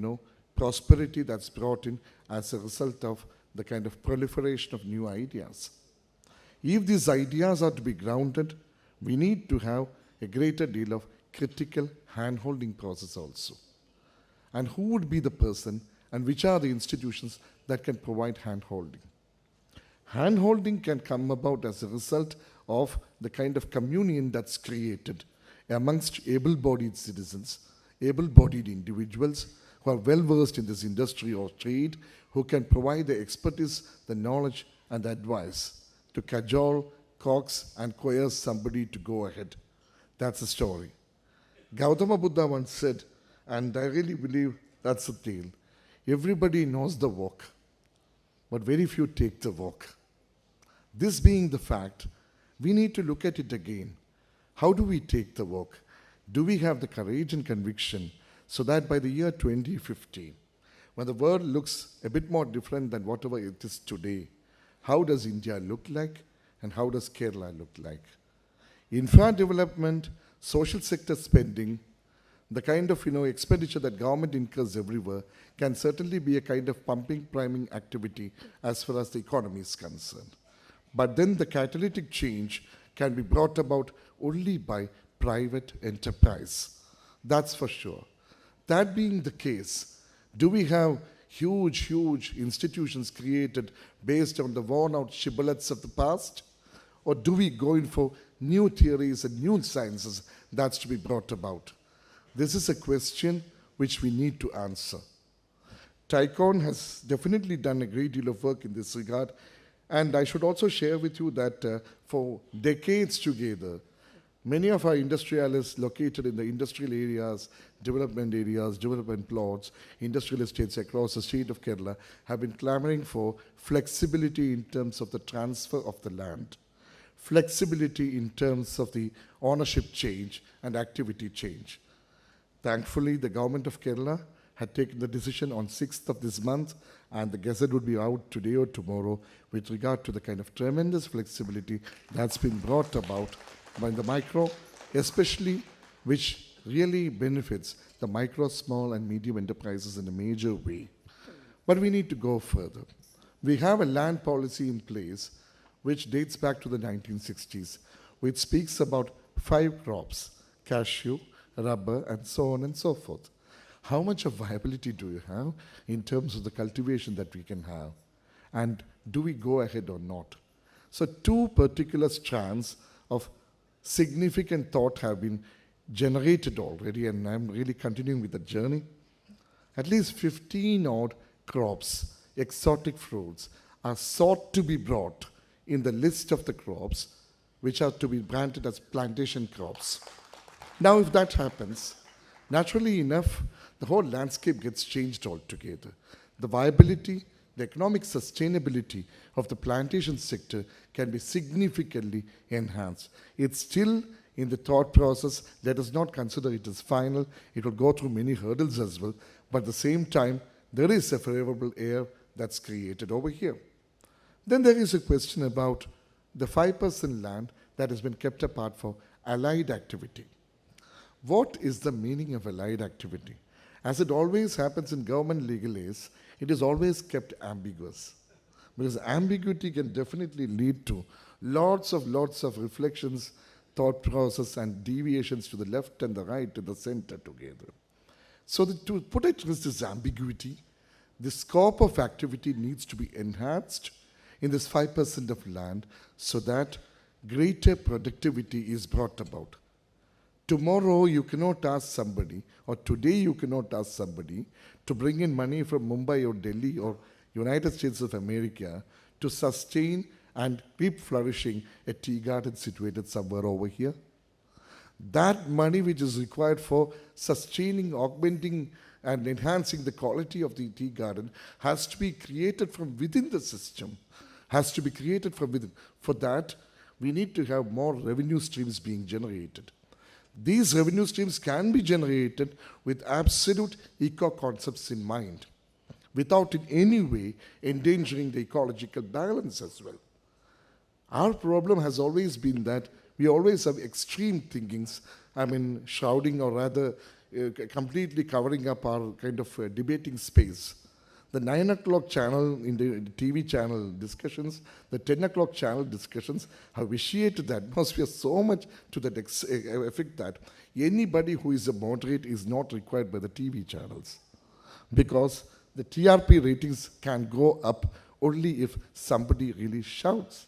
prosperity that's brought in as a result of the kind of proliferation of new ideas. If these ideas are to be grounded, we need to have a greater deal of critical hand-holding process also. And who would be the person and which are the institutions that can provide hand-holding? Hand-holding can come about as a result of the kind of communion that's created amongst able-bodied citizens, able-bodied individuals who are well-versed in this industry or trade, who can provide the expertise, the knowledge, and the advice to cajole, coax, and coerce somebody to go ahead. That's the story. Gautama Buddha once said, and I really believe that's the tale, everybody knows the walk, but very few take the walk. This being the fact, we need to look at it again. How do we take the walk? Do we have the courage and conviction so that by the year 2050, when the world looks a bit more different than whatever it is today, how does India look like and how does Kerala look like? Infra development, social sector spending, the kind of expenditure that government incurs everywhere can certainly be a kind of pumping, priming activity as far as the economy is concerned. But then the catalytic change can be brought about only by private enterprise. That's for sure. That being the case, do we have huge institutions created based on the worn-out shibboleths of the past? Or do we go in for new theories and new sciences that's to be brought about? This is a question which we need to answer. TiEcon has definitely done a great deal of work in this regard, and I should also share with you that for decades together, many of our industrialists located in the industrial areas, development plots, industrial estates across the state of Kerala have been clamoring for flexibility in terms of the transfer of the land, flexibility in terms of the ownership change and activity change. Thankfully, the government of Kerala had taken the decision on 6th of this month, and the gazette would be out today or tomorrow with regard to the kind of tremendous flexibility that's been brought about by the micro, especially which really benefits the micro, small, and medium enterprises in a major way. But we need to go further. We have a land policy in place which dates back to the 1960s, which speaks about 5 crops: cashew, rubber, and so on and so forth. How much of viability do you have in terms of the cultivation that we can have? And do we go ahead or not? So 2 particular strands of significant thought have been generated already, and I'm really continuing with the journey. At least 15 odd crops, exotic fruits, are sought to be brought in the list of the crops which are to be branded as plantation crops. Now, if that happens, naturally enough, the whole landscape gets changed altogether. The viability, the economic sustainability of the plantation sector can be significantly enhanced. It's still in the thought process. Let us not consider it as final. It will go through many hurdles as well. But at the same time, there is a favorable air that's created over here. Then there is a question about the 5% land that has been kept apart for allied activity. What is the meaning of allied activity? As it always happens in government legalese, it is always kept ambiguous. Because ambiguity can definitely lead to lots of reflections, thought process, and deviations to the left and the right, to the center together. So to put at risk this ambiguity, the scope of activity needs to be enhanced in this 5% of land so that greater productivity is brought about. Tomorrow you cannot ask somebody, or today you cannot ask somebody to bring in money from Mumbai or Delhi or United States of America to sustain and keep flourishing a tea garden situated somewhere over here. That money which is required for sustaining, augmenting, and enhancing the quality of the tea garden has to be created from within the system, has to be created from within. For that, we need to have more revenue streams being generated. These revenue streams can be generated with absolute eco-concepts in mind, without in any way endangering the ecological balance as well. Our problem has always been that We always have extreme thinkings, I mean, shrouding or rather completely covering up our kind of debating space. The 9 o'clock channel in the TV channel discussions, the 10 o'clock channel discussions have vitiated the atmosphere so much to that effect that anybody who is a moderate is not required by the TV channels. Because the TRP ratings can go up only if somebody really shouts.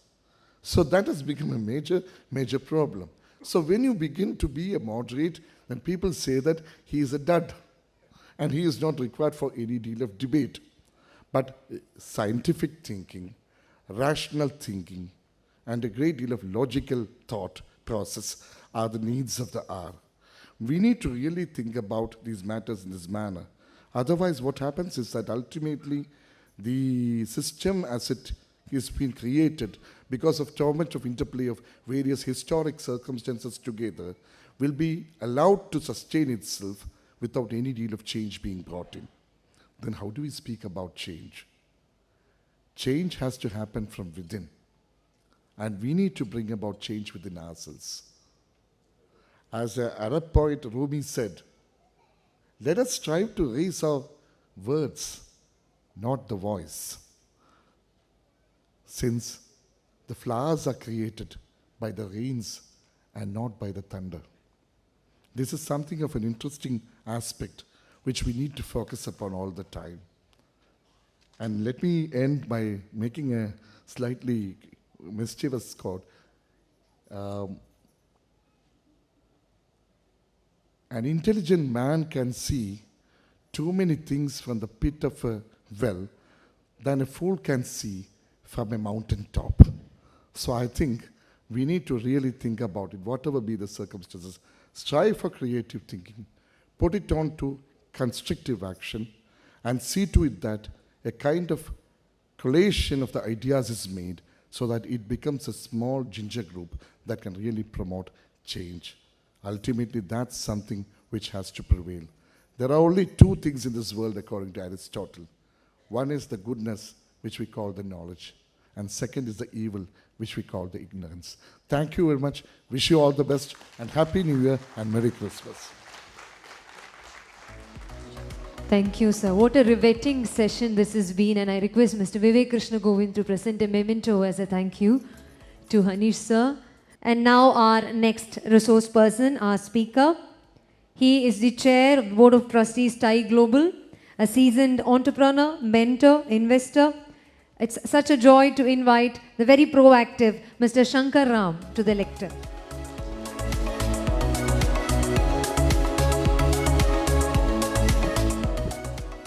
So that has become a major, major problem. So when you begin to be a moderate, then people say that he is a dud and he is not required for any deal of debate. But scientific thinking, rational thinking, and a great deal of logical thought process are the needs of the hour. We need to really think about these matters in this manner. Otherwise, what happens is that ultimately the system as it is being created because of so much of interplay of various historic circumstances together will be allowed to sustain itself without any deal of change being brought in. Then how do we speak about change? Change has to happen from within. And we need to bring about change within ourselves. As an Arab poet Rumi said, let us strive to raise our words, not the voice. Since the flowers are created by the rains and not by the thunder. This is something of an interesting aspect which we need to focus upon all the time. And let me end by making a slightly mischievous quote. An intelligent man can see too many things from the pit of a well than a fool can see from a mountain top. So I think we need to really think about it, whatever be the circumstances. Strive for creative thinking, put it on to constructive action, and see to it that a kind of collation of the ideas is made so that it becomes a small ginger group that can really promote change. Ultimately, that's something which has to prevail. There are only two things in this world, according to Aristotle. One is the goodness, which we call the knowledge, and second is the evil, which we call the ignorance. Thank you very much. Wish you all the best, and Happy New Year and Merry Christmas. Thank you, sir. What a riveting session this has been, and I request Mr. Vivek Krishna Govind to present a memento as a thank you to Hanish, sir. And now our next resource person, our speaker. He is the chair of the Board of Trustees, TiE Global, a seasoned entrepreneur, mentor, investor. It's such a joy to invite the very proactive Mr. Shankar Ram to the lectern.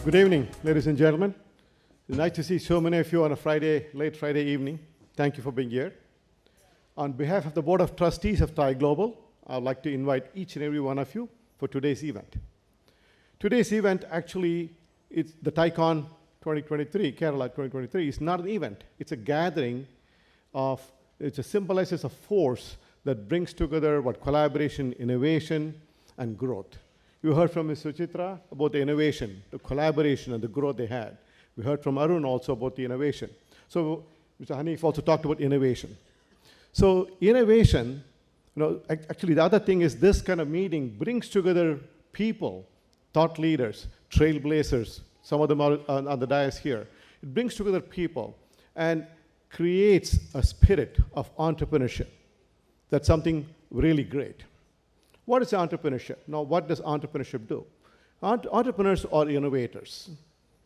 Good evening, ladies and gentlemen. It's nice to see so many of you on a Friday, late Friday evening. Thank you for being here. On behalf of the Board of Trustees of TiE Global, I'd like to invite each and every one of you for today's event. Today's event actually, it's the TiEcon 2023, Kerala 2023, is not an event. It's a gathering of, it symbolizes a force that brings together what collaboration, innovation, and growth. You heard from Ms. Suchitra about the innovation, the collaboration, and the growth they had. We heard from Arun also about the innovation. So Mr. Hanish also talked about innovation. So innovation, actually the other thing is this kind of meeting brings together people, thought leaders, trailblazers. Some of them are on the dais here. It brings together people and creates a spirit of entrepreneurship. That's something really great. What is entrepreneurship? Now, what does entrepreneurship do? Entrepreneurs are innovators.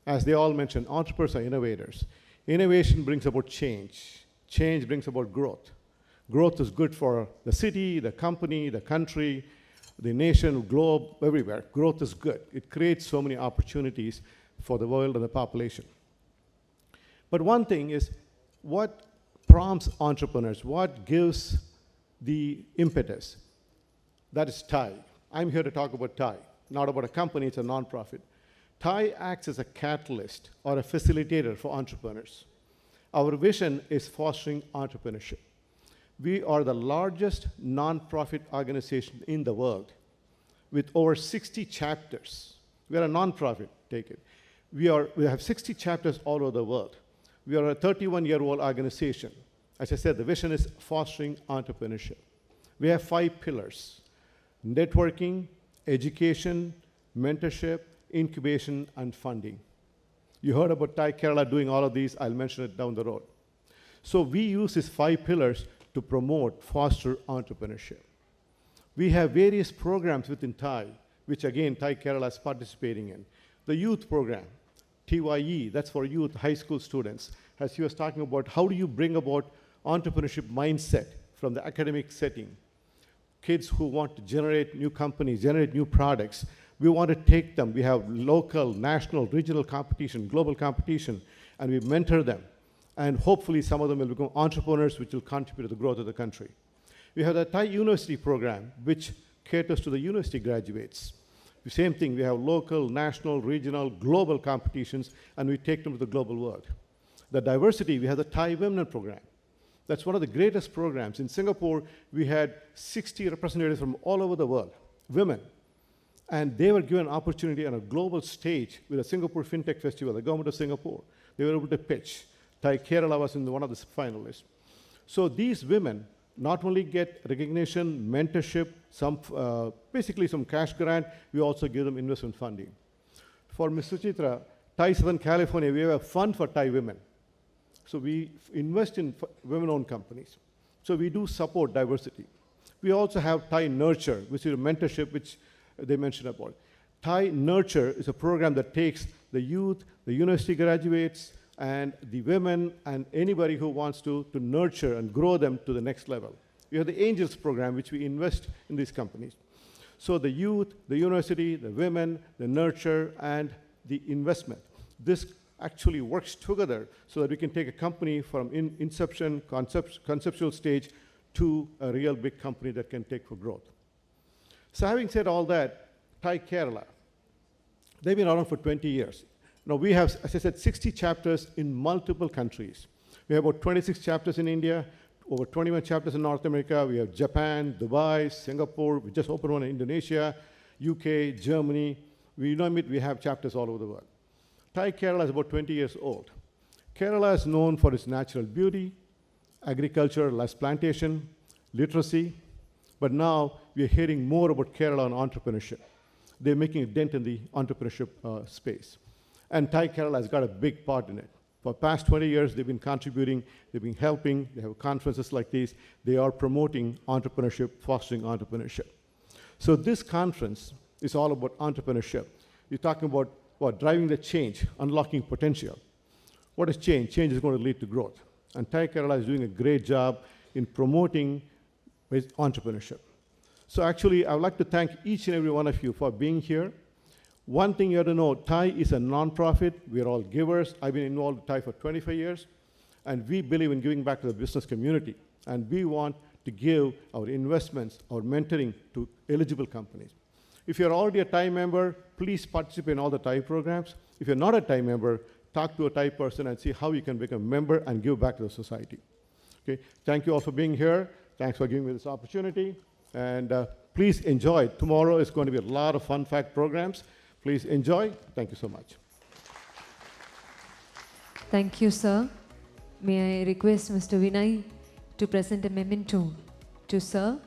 As they all mentioned, entrepreneurs are innovators. Innovation brings about change. Change brings about growth. Growth is good for the city, the company, the country, the nation, globe, everywhere. Growth is good. It creates so many opportunities for the world and the population. But one thing is, what prompts entrepreneurs? What gives the impetus? That is TiE. I'm here to talk about TiE, not about a company, it's a nonprofit. TiE acts as a catalyst or a facilitator for entrepreneurs. Our vision is fostering entrepreneurship. We are the largest nonprofit organization in the world with over 60 chapters. We are a nonprofit, take it. We have 60 chapters all over the world. We are a 31-year-old organization. As I said, the vision is fostering entrepreneurship. We have 5 pillars: networking, education, mentorship, incubation, and funding. You heard about Thai Kerala doing all of these. I'll mention it down the road. So we use these 5 pillars to promote, foster entrepreneurship. We have various programs within Thai, which again, Thai Kerala is participating in. The youth program, TYE, that's for youth, high school students. As he was talking about, how do you bring about entrepreneurship mindset from the academic setting? Kids who want to generate new companies, generate new products, we want to take them. We have local, national, regional competition, global competition, and we mentor them. And hopefully some of them will become entrepreneurs, which will contribute to the growth of the country. We have the Thai University program, which caters to the university graduates. The same thing, we have local, national, regional, global competitions, and we take them to the global world. The diversity, we have the Thai Women program. That's one of the greatest programs. In Singapore, we had 60 representatives from all over the world, women. And they were given an opportunity on a global stage with the Singapore FinTech Festival, the government of Singapore. They were able to pitch. Thai Kerala was in one of the finalists. So these women not only get recognition, mentorship, basically some cash grant, we also give them investment funding. For Ms. Suchitra, Thai Southern California, we have a fund for Thai women. So we invest in women-owned companies. So we do support diversity. We also have Thai Nurture, which is a mentorship which they mentioned about. Thai Nurture is a program that takes the youth, the university graduates, and the women and anybody who wants to nurture and grow them to the next level. We have the Angels program, which we invest in these companies. So the youth, the university, the women, the nurture, and the investment. This actually works together so that we can take a company from inception, conceptual stage, to a real big company that can take for growth. So having said all that, Thai Kerala, they've been around for 20 years. Now we have, as I said, 60 chapters in multiple countries. We have about 26 chapters in India, over 21 chapters in North America. We have Japan, Dubai, Singapore. We just opened one in Indonesia, UK, Germany. We name it, we have chapters all over the world. Thai Kerala is about 20 years old. Kerala is known for its natural beauty, agriculture, rice plantation, literacy, but now we are hearing more about Kerala and entrepreneurship. They're making a dent in the entrepreneurship space. And Thai Kerala has got a big part in it. For the past 20 years, they've been contributing, they've been helping, they have conferences like these. They are promoting entrepreneurship, fostering entrepreneurship. So this conference is all about entrepreneurship. You're talking about driving the change, unlocking potential. What is change? Change is going to lead to growth. And Thai Kerala is doing a great job in promoting entrepreneurship. So actually, I would like to thank each and every one of you for being here. One thing you have to know, Thai is a non-profit. We're all givers. I've been involved with Thai for 25 years. And we believe in giving back to the business community. And we want to give our investments, our mentoring to eligible companies. If you're already a Thai member, please participate in all the Thai programs. If you're not a Thai member, talk to a Thai person and see how you can become a member and give back to the society. Okay? Thank you all for being here. Thanks for giving me this opportunity. And please enjoy. Tomorrow is going to be a lot of fun fact programs. Please enjoy. Thank you so much. Thank you, sir. May I request Mr. Vinay to present a memento to sir.